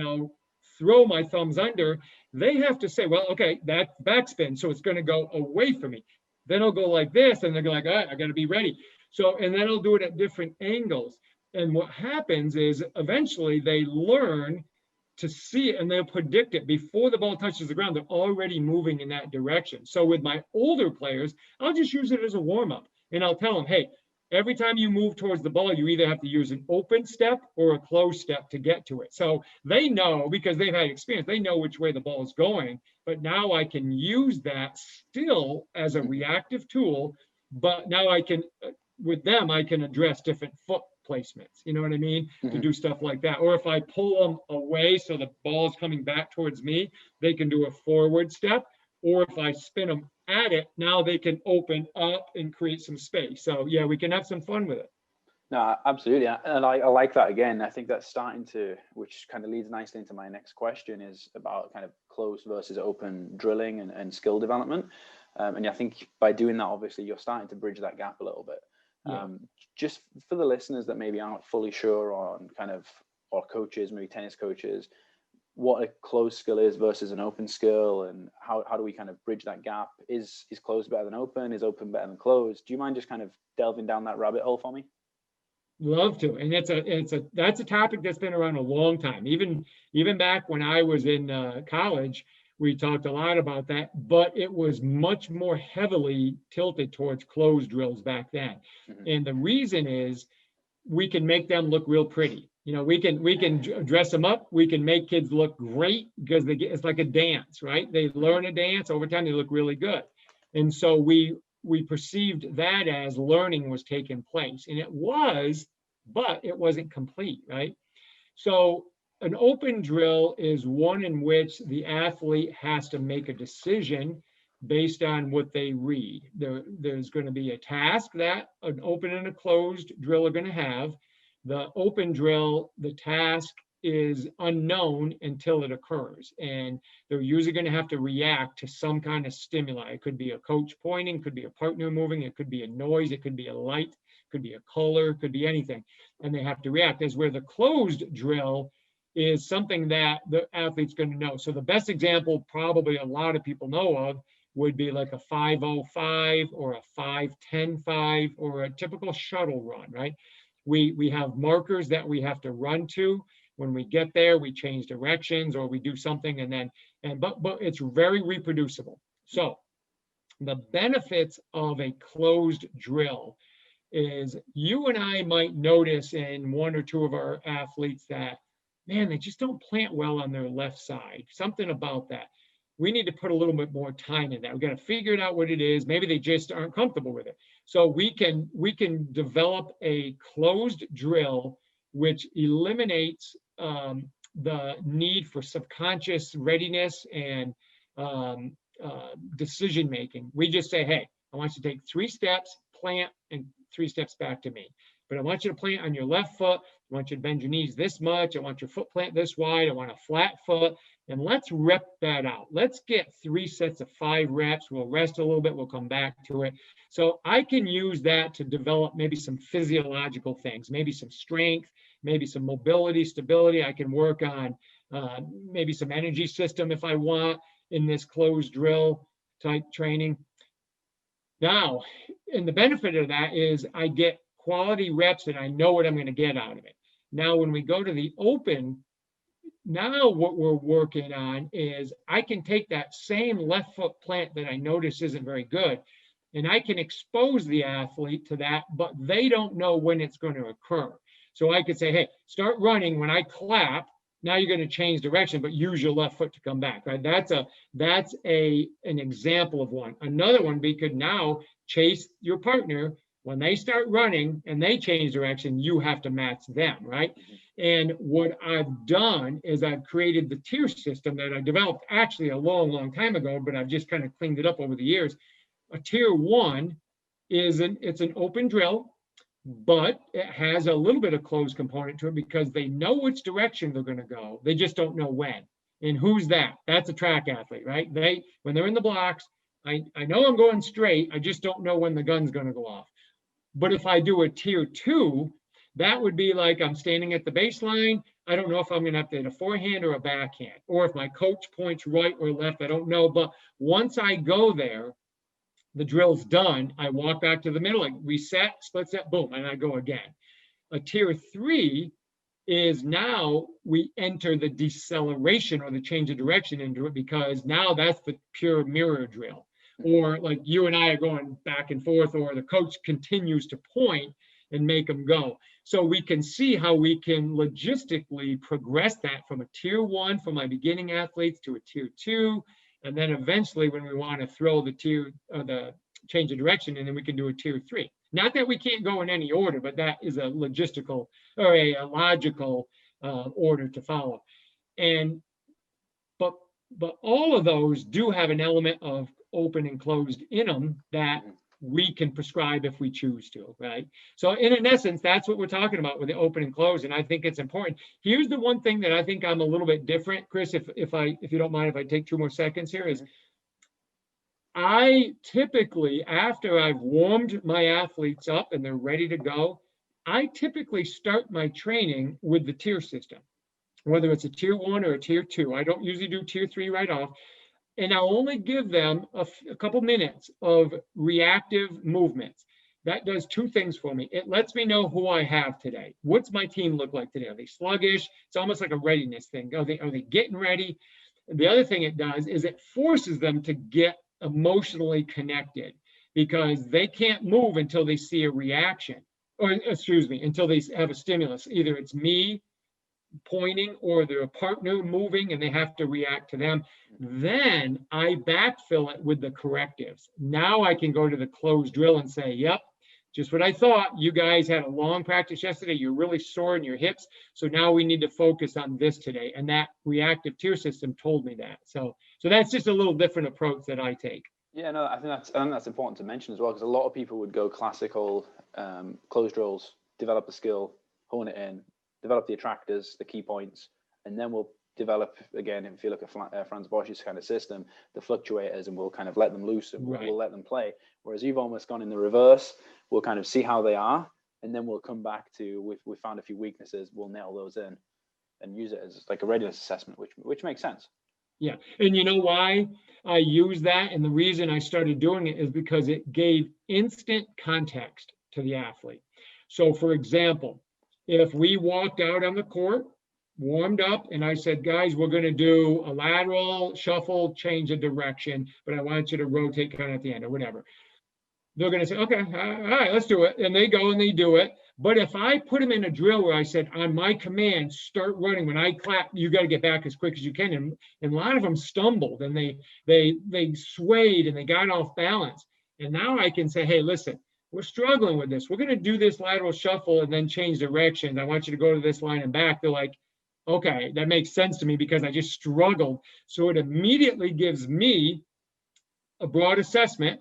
I'll throw my thumbs under. They have to say, well, okay, that's backspin, so it's going to go away from me. Then I'll go like this, and they're like, all right, I got to be ready. So, and then I'll do it at different angles. And what happens is eventually they learn to see it and they'll predict it before the ball touches the ground. They're already moving in that direction. So with my older players, I'll just use it as a warm-up, and I'll tell them, hey, every time you move towards the ball, you either have to use an open step or a closed step to get to it. So they know, because they've had experience, they know which way the ball is going. But now I can use that still as a reactive tool, but now I can, with them, I can address different foot placements, you know what I mean? To do stuff like that. Or if I pull them away so the ball is coming back towards me, they can do a forward step. Or if I spin them at it, now they can open up and create some space. So yeah, we can have some fun with it. No, absolutely. And I like that. Again, I think that's starting to, which kind of leads nicely into my next question, is about kind of closed versus open drilling and skill development. And I think by doing that, obviously, you're starting to bridge that gap a little bit. Yeah. Just for the listeners that maybe aren't fully sure on kind of, or coaches, maybe tennis coaches, what a closed skill is versus an open skill, and how do we kind of bridge that gap? Is closed better than open? Is open better than closed? Do you mind just kind of delving down that rabbit hole for me? Love to. And that's a topic that's been around a long time. Even back when I was in college, we talked a lot about that, but it was much more heavily tilted towards closed drills back then. And the reason is we can make them look real pretty. You know, we can dress them up. We can make kids look great because it's like a dance, right? They learn a dance over time. They look really good. And so we perceived that as learning was taking place, and it was, but it wasn't complete, right? So an open drill is one in which the athlete has to make a decision based on what they read. There's going to be a task that an open and a closed drill are going to have. The open drill, the task is unknown until it occurs. And they're usually going to have to react to some kind of stimuli. It could be a coach pointing, could be a partner moving, it could be a noise, it could be a light, it could be a color, it could be anything. And they have to react. As where the closed drill is something that the athlete's going to know. So the best example probably a lot of people know of would be like a 5:05 or a 5:10:5 or a typical shuttle run, right? We have markers that we have to run to. When we get there, we change directions or we do something, but it's very reproducible. So the benefits of a closed drill is you and I might notice in one or two of our athletes that, man, they just don't plant well on their left side. Something about that. We need to put a little bit more time in that. We've got to figure out what it is. Maybe they just aren't comfortable with it. So we can develop a closed drill which eliminates the need for subconscious readiness and decision making. We just say, hey, I want you to take 3 steps, plant, and 3 steps back to me. But I want you to plant on your left foot. I want you to bend your knees this much. I want your foot plant this wide. I want a flat foot. And let's rep that out. Let's get 3 sets of 5 reps. We'll rest a little bit. We'll come back to it. So I can use that to develop maybe some physiological things, maybe some strength, maybe some mobility, stability. I can work on maybe some energy system if I want in this closed drill type training. Now, and the benefit of that is I get quality reps and I know what I'm going to get out of it. Now, when we go to the open, now what we're working on is I can take that same left foot plant that I notice isn't very good, and I can expose the athlete to that, but they don't know when it's going to occur. So I could say, hey, start running. When I clap, now you're going to change direction, but use your left foot to come back, right? That's an example of one. Another one, we could now chase your partner. When they start running and they change direction, you have to match them, right? And what I've done is I've created the tier system that I developed actually a long, long time ago, but I've just kind of cleaned it up over the years. A tier 1 it's an open drill, but it has a little bit of closed component to it because they know which direction they're going to go. They just don't know when. And who's that? That's a track athlete, right? When they're in the blocks, I know I'm going straight. I just don't know when the gun's going to go off. But if I do a tier 2, that would be like I'm standing at the baseline. I don't know if I'm going to have to hit a forehand or a backhand, or if my coach points right or left, I don't know. But once I go there, the drill's done. I walk back to the middle, like reset, split step, boom, and I go again. A tier 3 is now we enter the deceleration or the change of direction into it, because now that's the pure mirror drill. Or like you and I are going back and forth, or the coach continues to point and make them go. So we can see how we can logistically progress that from a tier 1 for my beginning athletes to a tier 2. And then eventually when we want to throw the the change of direction, and then we can do a tier 3. Not that we can't go in any order, but that is a logistical or a logical order to follow. And but all of those do have an element of open and closed in them that we can prescribe if we choose to, right? So in essence, that's what we're talking about with the open and close, and I think it's important. Here's the one thing that I think I'm a little bit different, Chris, if you don't mind if I take 2 more seconds here, is I typically, after I've warmed my athletes up and they're ready to go, I typically start my training with the tier system, whether it's a tier 1 or a tier 2. I don't usually do tier 3 right off. And I'll only give them a couple minutes of reactive movements. That does 2 things for me. It lets me know who I have today. What's my team look like today? Are they sluggish? It's almost like a readiness thing. Are they getting ready? The other thing it does is it forces them to get emotionally connected, because they can't move until they see a reaction, or excuse me, until they have a stimulus. Either it's me pointing or their partner moving and they have to react to them. Then I backfill it with the correctives. Now I can go to the closed drill and say, yep, just what I thought. You guys had a long practice yesterday. You're really sore in your hips. So now we need to focus on this today. And that reactive tier system told me that. So that's just a little different approach that I take. Yeah, no, I think that's important to mention as well, because a lot of people would go classical closed drills, develop a skill, hone it in, develop the attractors, the key points, and then we'll develop, again, if you look at Franz Bosch's kind of system, the fluctuators, and we'll kind of let them loose and we'll let them play. Whereas you've almost gone in the reverse. We'll kind of see how they are, and then we'll come back to, we've found a few weaknesses, we'll nail those in and use it as like a readiness assessment, which makes sense. Yeah, and you know why I use that? And the reason I started doing it is because it gave instant context to the athlete. So for example, if we walked out on the court, warmed up, and I said, guys, we're going to do a lateral shuffle, change of direction, but I want you to rotate kind of at the end or whatever. They're going to say, okay, all right, let's do it. And they go and they do it. But if I put them in a drill where I said, on my command, start running, when I clap, you got to get back as quick as you can. And a lot of them stumbled and they swayed and they got off balance. And now I can say, hey, listen, we're struggling with this. We're going to do this lateral shuffle and then change directions. I want you to go to this line and back. They're like, okay, that makes sense to me because I just struggled. So it immediately gives me a broad assessment,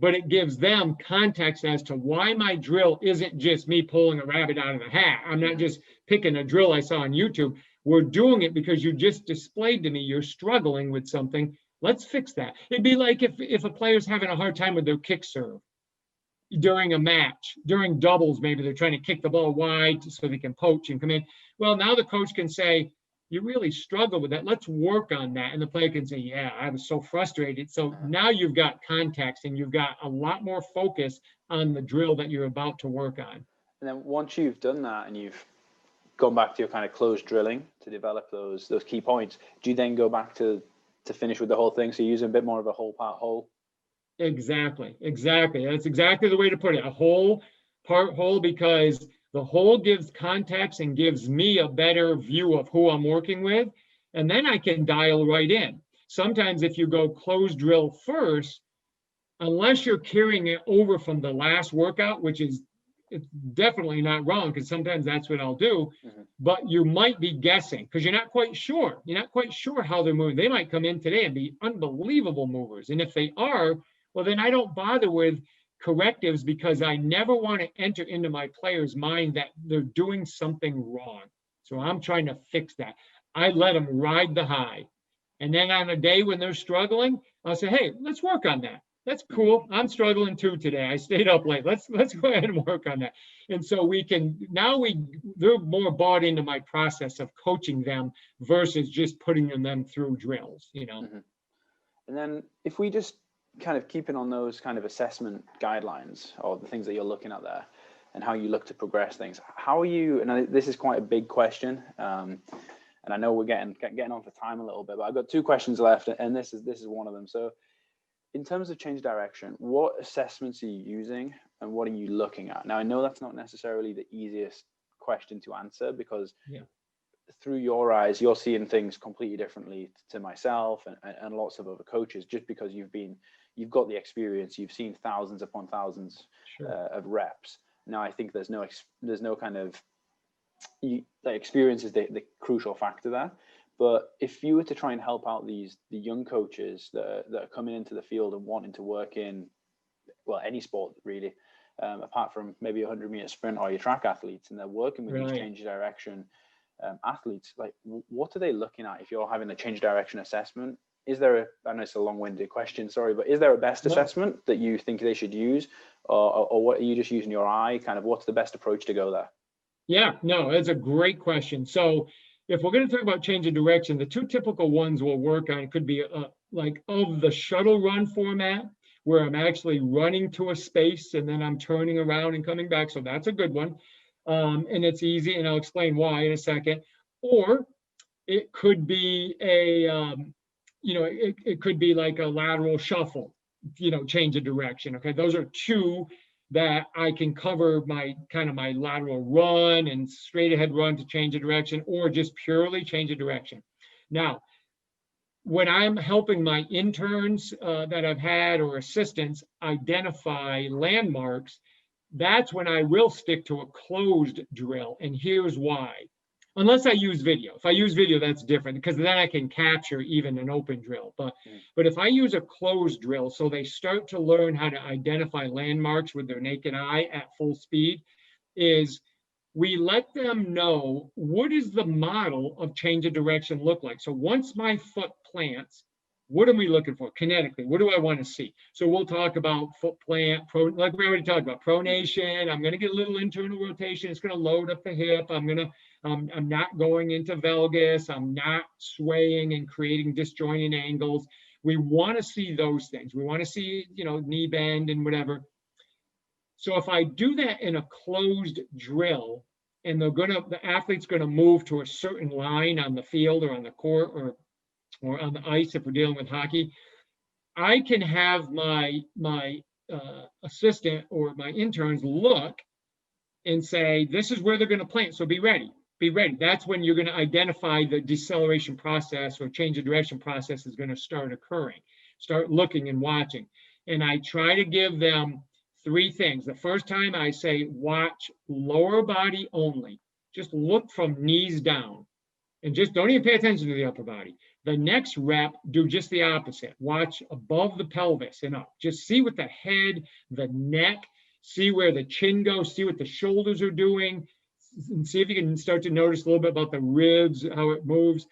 but it gives them context as to why my drill isn't just me pulling a rabbit out of the hat. I'm not just picking a drill I saw on YouTube. We're doing it because you just displayed to me you're struggling with something. Let's fix that. It'd be like if a player's having a hard time with their kick serve during a match, during doubles, maybe they're trying to kick the ball wide so they can poach and come in. Well, now the coach can say, you really struggle with that. Let's work on that. And the player can say, yeah, I was so frustrated. So now you've got context and you've got a lot more focus on the drill that you're about to work on. And then once you've done that and you've gone back to your kind of closed drilling to develop those key points, do you then go back to finish with the whole thing? So you use a bit more of a whole part whole? Exactly. That's exactly the way to put it. A whole part whole, because the whole gives context and gives me a better view of who I'm working with. And then I can dial right in. Sometimes if you go closed drill first, unless you're carrying it over from the last workout, which is it's definitely not wrong, because sometimes that's what I'll do, but you might be guessing because you're not quite sure. You're not quite sure how they're moving. They might come in today and be unbelievable movers. And if they are, well, then I don't bother with correctives, because I never want to enter into my player's mind that they're doing something wrong. So I'm trying to fix that. I let them ride the high. And then on a day when they're struggling, I'll say, hey, let's work on that. That's cool. I'm struggling too today. I stayed up late. Let's go ahead and work on that. And so they're more bought into my process of coaching them versus just putting them through drills, you know. And then if we just kind of keeping on those kind of assessment guidelines or the things that you're looking at there, and how you look to progress things. How are you, and this is quite a big question, and I know we're getting on for time a little bit, but I've got 2 questions left, and this is one of them. So in terms of change direction, what assessments are you using and what are you looking at? Now, I know that's not necessarily the easiest question to answer, because through your eyes, you're seeing things completely differently to myself and lots of other coaches, just because you've got the experience, you've seen thousands upon thousands of reps. Now, I think there's no kind of, the experience is the crucial factor there. But if you were to try and help out the young coaches that are coming into the field and wanting to work in, well, any sport really, apart from maybe a 100-meter sprint or your track athletes, and they're working with these change direction athletes, like what are they looking at if you're having a change direction assessment? Is there I know it's a long-winded question, sorry, but is there a best assessment that you think they should use, or what are you just using your eye? Kind of what's the best approach to go there? Yeah, no, that's a great question. So if we're going to talk about change of direction, the 2 typical ones we'll work on could be like of the shuttle run format, where I'm actually running to a space and then I'm turning around and coming back. So that's a good one. And it's easy, and I'll explain why in a second. Or it could be it could be like a lateral shuffle, change of direction. Okay, those are 2 that I can cover my lateral run and straight ahead run to change of direction, or just purely change of direction. Now, when I'm helping my interns that I've had or assistants identify landmarks, that's when I will stick to a closed drill. And here's why. Unless I use video. If I use video, that's different, because then I can capture even an open drill. But if I use a closed drill, so they start to learn how to identify landmarks with their naked eye at full speed, is we let them know what is the model of change of direction look like. So once my foot plants, what are we looking for kinetically? What do I want to see? So we'll talk about foot plant, like we already talked about, pronation. I'm going to get a little internal rotation. It's going to load up the hip. I'm not going into valgus. I'm not swaying and creating disjointed angles. We want to see those things. We want to see, knee bend and whatever. So if I do that in a closed drill, and the athlete's going to move to a certain line on the field or on the court or on the ice, if we're dealing with hockey, I can have my assistant or my interns look and say, this is where they're going to plant. So be ready. Be ready. That's when you're going to identify the deceleration process or change of direction process is going to start occurring. Start looking and watching. And I try to give them 3 things. The first time I say, watch lower body only. Just look from knees down and just don't even pay attention to the upper body. The next rep, do just the opposite. Watch above the pelvis and up. Just see what the head, the neck, see where the chin goes, see what the shoulders are doing, and see if you can start to notice a little bit about the ribs, how it moves.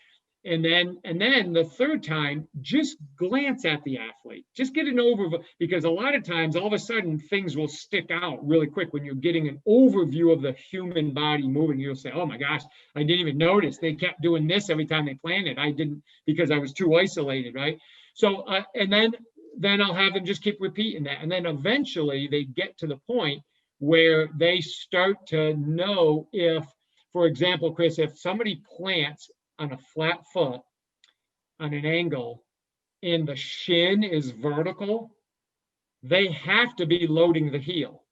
And then the third time, just glance at the athlete. Just get an overview, because a lot of times, all of a sudden, things will stick out really quick when you're getting an overview of the human body moving. You'll say, oh my gosh, I didn't even notice. They kept doing this every time they planted. I didn't, because I was too isolated, right? So, and then I'll have them just keep repeating that. And then eventually they get to the point where they start to know if, for example, Chris, if somebody plants on a flat foot on an angle and the shin is vertical, they have to be loading the heel.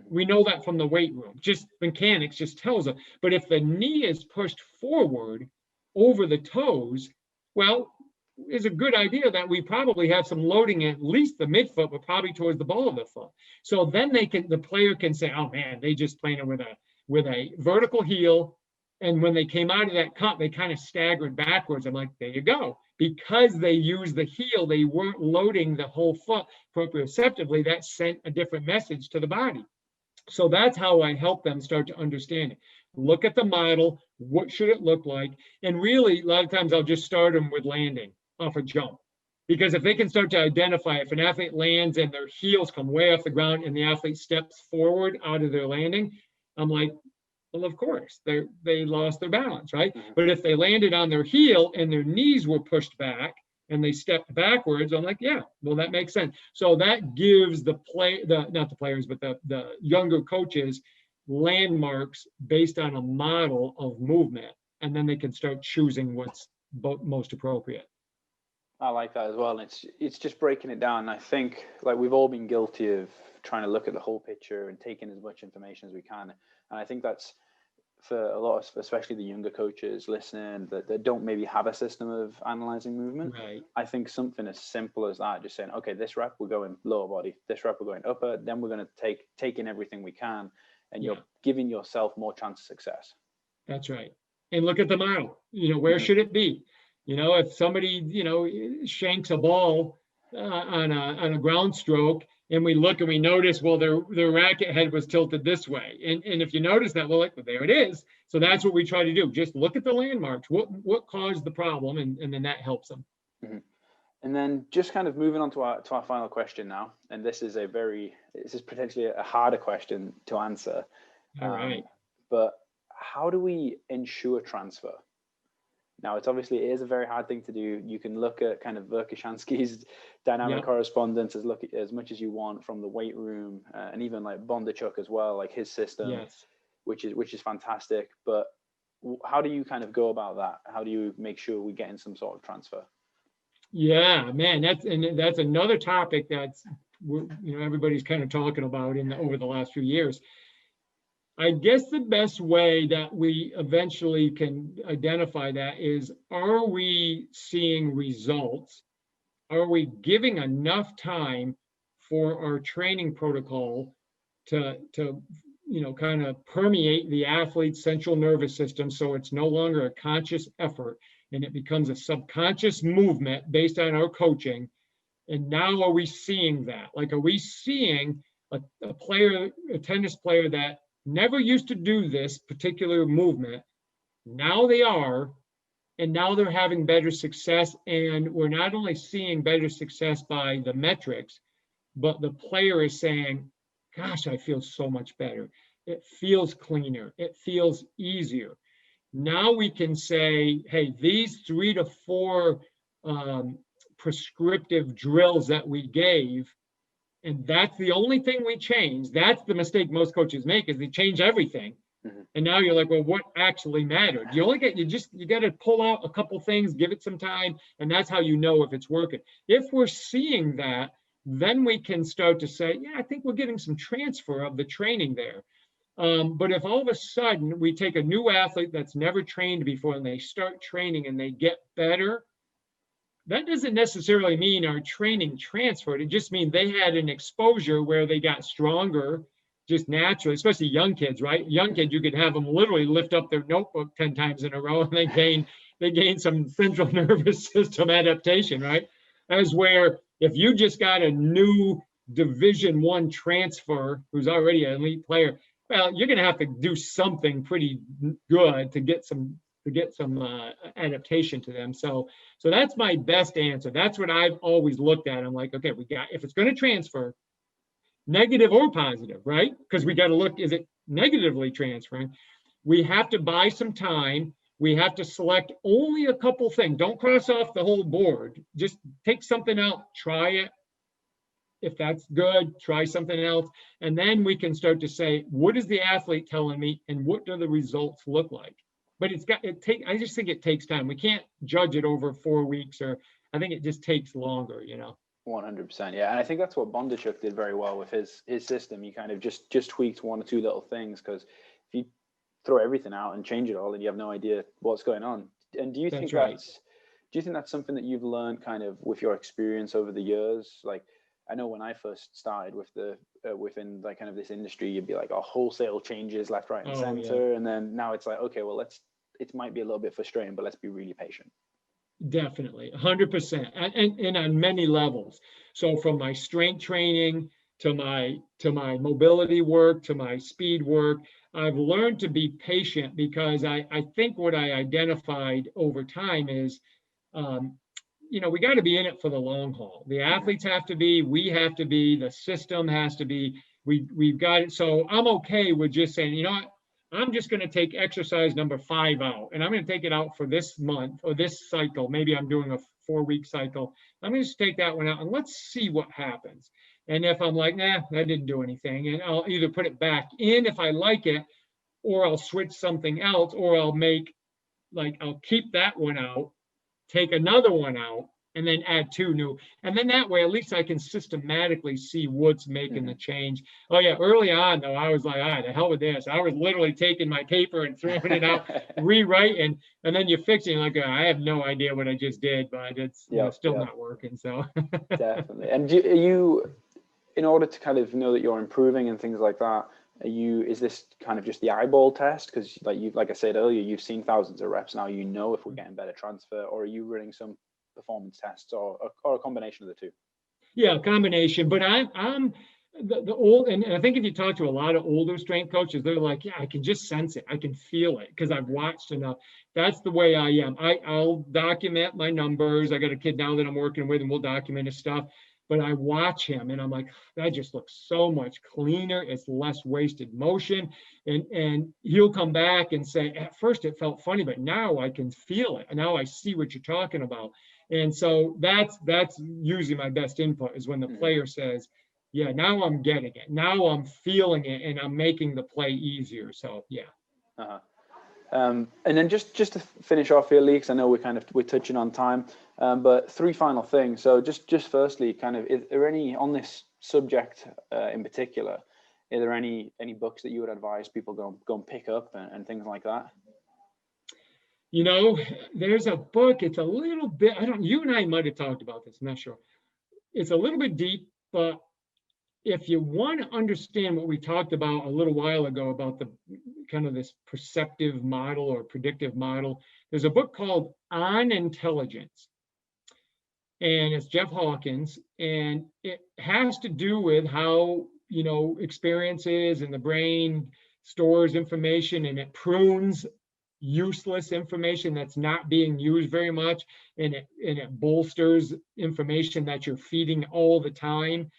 We know that from the weight room. Just mechanics just tells us. But if the knee is pushed forward over the toes, well, it's a good idea that we probably have some loading at least the midfoot, but probably towards the ball of the foot. So then the player can say, oh man, they just planted with a vertical heel. And when they came out of that cut, they kind of staggered backwards. I'm like, there you go. Because they used the heel, they weren't loading the whole foot proprioceptively. That sent a different message to the body. So that's how I help them start to understand it. Look at the model. What should it look like? And really, a lot of times I'll just start them with landing off a jump. Because if they can start to identify, if an athlete lands and their heels come way off the ground and the athlete steps forward out of their landing, I'm like, well, of course, they lost their balance, right? But if they landed on their heel and their knees were pushed back and they stepped backwards, I'm like, yeah, well, that makes sense. So that gives not the players, but the younger coaches landmarks based on a model of movement, and then they can start choosing what's most appropriate. I like that as well. And it's just breaking it down. I think like we've all been guilty of trying to look at the whole picture and taking as much information as we can. And I think that's for a lot of, especially the younger coaches listening that don't maybe have a system of analyzing movement. Right. I think something as simple as that, just saying, okay, this rep we're going lower body, this rep we're going upper, then we're going to take in everything we can, and you're giving yourself more chance of success. That's right. And look at the model. Where should it be? If somebody shanks a ball on a ground stroke, and we look and we notice, well, their racket head was tilted this way. And if you notice that, well, there it is. So that's what we try to do. Just look at the landmarks. What caused the problem? And then that helps them. Mm-hmm. And then just kind of moving on to our final question now. And this is potentially a harder question to answer. All right. But how do we ensure transfer? Now, it is a very hard thing to do. You can look at kind of Verkhoshansky's dynamic correspondence as much as you want from the weight room, and even like Bondarchuk as well, like his system, which is fantastic. But how do you kind of go about that? How do you make sure we get in some sort of transfer? Yeah, man, that's another topic that's everybody's kind of talking about over the last few years. I guess the best way that we eventually can identify that is, are we seeing results? Are we giving enough time for our training protocol to kind of permeate the athlete's central nervous system, so it's no longer a conscious effort and it becomes a subconscious movement based on our coaching? And now are we seeing that? Like, are we seeing a tennis player that never used to do this particular movement? Now they are, and now they're having better success. And we're not only seeing better success by the metrics, but the player is saying, gosh, I feel so much better. It feels cleaner. It feels easier. Now we can say, hey, these 3 to 4 prescriptive drills that we gave, and that's the only thing we change. That's the mistake most coaches make, is they change everything. Mm-hmm. And now you're like, well, what actually mattered? You got to pull out a couple things, give it some time, and that's how you know if it's working. If we're seeing that, then we can start to say, yeah, I think we're getting some transfer of the training there. But if all of a sudden we take a new athlete that's never trained before and they start training and they get better, that doesn't necessarily mean our training transferred. It just means they had an exposure where they got stronger just naturally, especially young kids, right? Young kids, you could have them literally lift up their notebook 10 times in a row and they gain some central nervous system adaptation, right? As where if you just got a new Division I transfer who's already an elite player, well, you're going to have to do something pretty good to get some adaptation to them. So that's my best answer. That's what I've always looked at. I'm like, okay, if it's going to transfer, negative or positive, right? Because we got to look, is it negatively transferring? We have to buy some time. We have to select only a couple things. Don't cross off the whole board. Just take something out, try it. If that's good, try something else. And then we can start to say, what is the athlete telling me and what do the results look like? But I just think it takes time. We can't judge it over 4 weeks, or I think it just takes longer, 100%, yeah. And I think that's what Bondarchuk did very well with his system. He kind of just tweaked 1 or 2 little things, because if you throw everything out and change it all, then you have no idea what's going on. And do you think that's something that you've learned kind of with your experience over the years? Like, I know when I first started with within like kind of this industry, you'd be like, wholesale changes left, right, and center. Yeah. And then now it's like, okay, well, it might be a little bit frustrating, but let's be really patient. Definitely, 100%, and on many levels. So from my strength training to my mobility work, to my speed work, I've learned to be patient, because I think what I identified over time is, we got to be in it for the long haul. The athletes have to be, we have to be, the system has to be, we've got it. So I'm okay with just saying, you know what, I'm just going to take exercise number 5 out, and I'm going to take it out for this month or this cycle. Maybe I'm doing a 4-week cycle. I'm going to just take that one out and let's see what happens. And if I'm like, nah, that didn't do anything, and I'll either put it back in if I like it, or I'll switch something else, or I'll keep that one out, take another one out, and then add two new. And then that way, at least I can systematically see what's making the change. Oh yeah, early on though, I was like, all right, the hell with this. I was literally taking my paper and throwing it out, rewriting, and then you're fixing like, I have no idea what I just did, but it's still not working. So definitely. And you, in order to kind of know that you're improving and things like that, is this kind of just the eyeball test? Because like I said earlier, you've seen thousands of reps now, you know if we're getting better transfer, or are you running some performance tests, or a combination of the two? Yeah, a combination. But I'm the old, and I think if you talk to a lot of older strength coaches, they're like, yeah, I can just sense it, I can feel it because I've watched enough. That's the way I am. I'll document my numbers. I got a kid now that I'm working with, and we'll document his stuff. But I watch him and I'm like, that just looks so much cleaner. It's less wasted motion. And he'll come back and say, at first it felt funny, but now I can feel it. And now I see what you're talking about. And so that's usually my best input, is when the player says, yeah, now I'm getting it. Now I'm feeling it, and I'm making the play easier. So yeah. And then just to finish off here, Lee, because I know we're touching on time, but three final things. So just firstly, kind of, is there any on this subject in particular? Are there any books that you would advise people go and pick up and things like that? You know, there's a book. It's a little bit. You and I might have talked about this. I'm not sure. It's a little bit deep, but if you want to understand what we talked about a little while ago about the kind of this perceptive model or predictive model, there's a book called On Intelligence, and it's Jeff Hawkins, and it has to do with how, experiences and the brain stores information, and it prunes useless information that's not being used very much, and it bolsters information that you're feeding all the time.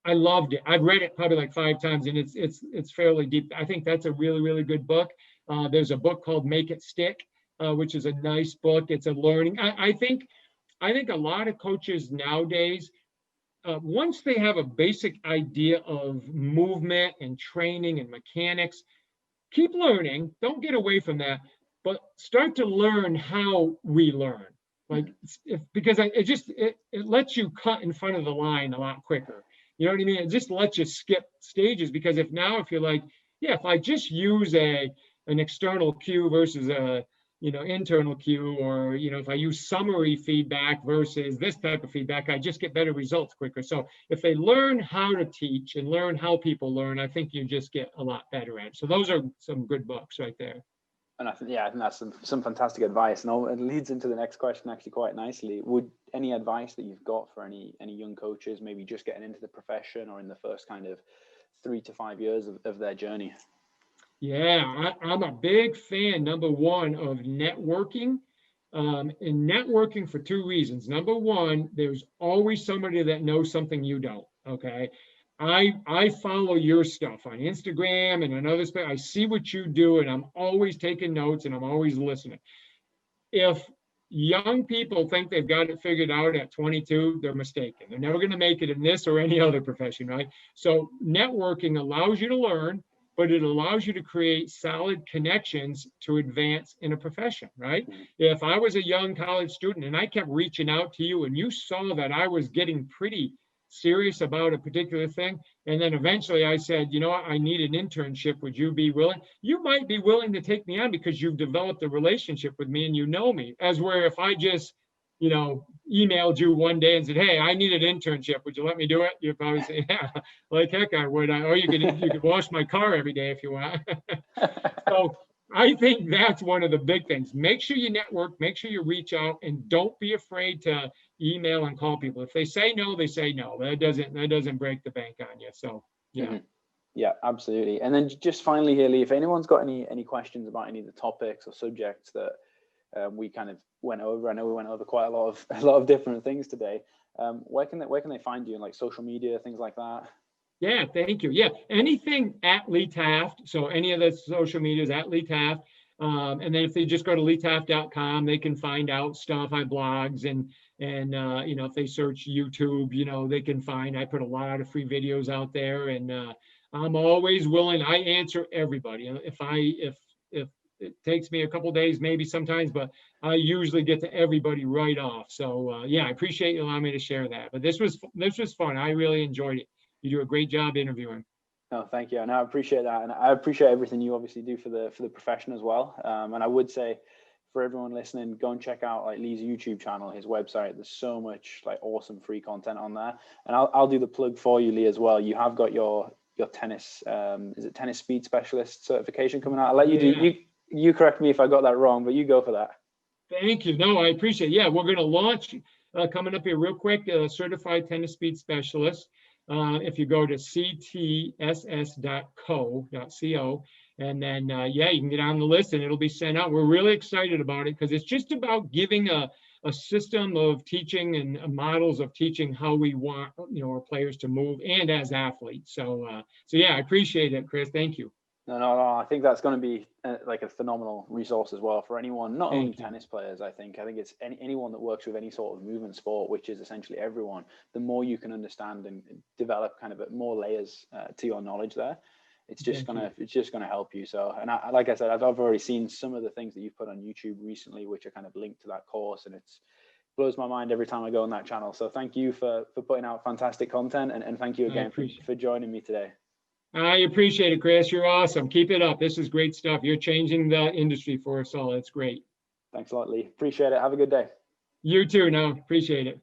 I loved it. I've read it probably like 5 times, and it's fairly deep. I think that's a really, really good book. There's a book called Make It Stick, which is a nice book. It's a learning. I think a lot of coaches nowadays, once they have a basic idea of movement and training and mechanics, keep learning. Don't get away from that, but start to learn how we learn. Because it lets you cut in front of the line a lot quicker. You know what I mean? It just lets you skip stages, because if you're like, yeah, if I just use an external cue versus a internal cue, or if I use summary feedback versus this type of feedback, I just get better results quicker. So if they learn how to teach and learn how people learn, I think you just get a lot better at it. So those are some good books right there. And I think that's some fantastic advice. And it leads into the next question actually quite nicely. Would any advice that you've got for any young coaches, maybe just getting into the profession or in the first kind of 3 to 5 years of their journey? Yeah, I'm a big fan, number one, of networking. And networking for 2 reasons. Number one, there's always somebody that knows something you don't. Okay. I follow your stuff on Instagram and on other stuff. I see what you do, and I'm always taking notes, and I'm always listening. If young people think they've got it figured out at 22, they're mistaken. They're never going to make it in this or any other profession, right? So networking allows you to learn, but it allows you to create solid connections to advance in a profession, right? If I was a young college student and I kept reaching out to you, and you saw that I was getting pretty serious about a particular thing, and then eventually I said, you know what, I need an internship, would you be willing? You might be willing to take me on because you've developed a relationship with me and you know me. As where if I just emailed you one day and said, hey, I need an internship, would you let me do it? You'd probably say, yeah, like heck I would. Or you could wash my car every day if you want. So I think that's one of the big things. Make sure you network, make sure you reach out, and don't be afraid to email and call people. If they say no, they say no. That doesn't break the bank on you. So yeah. Mm-hmm. Yeah, absolutely. And then just finally here, Lee, if anyone's got any questions about any of the topics or subjects that we kind of went over, I know we went over quite a lot of different things today. Where can they find you, in like social media, things like that? Yeah, thank you. Yeah, anything at Lee Taft. So any of the social medias at Lee Taft. And then if they just go to leetaft.com, they can find out stuff. I blogs and you know, if they search YouTube, you know, they can find, I put a lot of free videos out there, and I'm always willing. I answer everybody. If it takes me a couple days, maybe sometimes, but I usually get to everybody right off. So yeah, I appreciate you allowing me to share that. But this was fun. I really enjoyed it. You do a great job interviewing. No, thank you. And I appreciate that. And I appreciate everything you obviously do for the profession as well. And I would say for everyone listening, go and check out like Lee's YouTube channel, his website. There's so much like awesome free content on there. And I'll do the plug for you, Lee, as well. You have got your tennis, is it tennis speed specialist certification coming out? I'll let you do, you correct me if I got that wrong, but you go for that. Thank you. No, I appreciate it. Yeah, we're going to launch coming up here real quick, certified tennis speed specialist. If you go to ctss.co, and then, yeah, you can get on the list and it'll be sent out. We're really excited about it because it's just about giving a system of teaching and models of teaching how we want, you know, our players to move and as athletes. So, so yeah, I appreciate it, Chris. Thank you. No, I think that's going to be like a phenomenal resource as well for anyone, not only tennis players. I think it's anyone that works with any sort of movement sport, which is essentially everyone. The more you can understand and develop kind of more layers to your knowledge there, it's just gonna help you. So, and like I said, I've already seen some of the things that you've put on YouTube recently, which are kind of linked to that course, and it's blows my mind every time I go on that channel. So thank you for putting out fantastic content, and thank you again for joining me today. I appreciate it, Chris. You're awesome. Keep it up. This is great stuff. You're changing the industry for us all. It's great. Thanks a lot, Lee. Appreciate it. Have a good day. You too. No, appreciate it.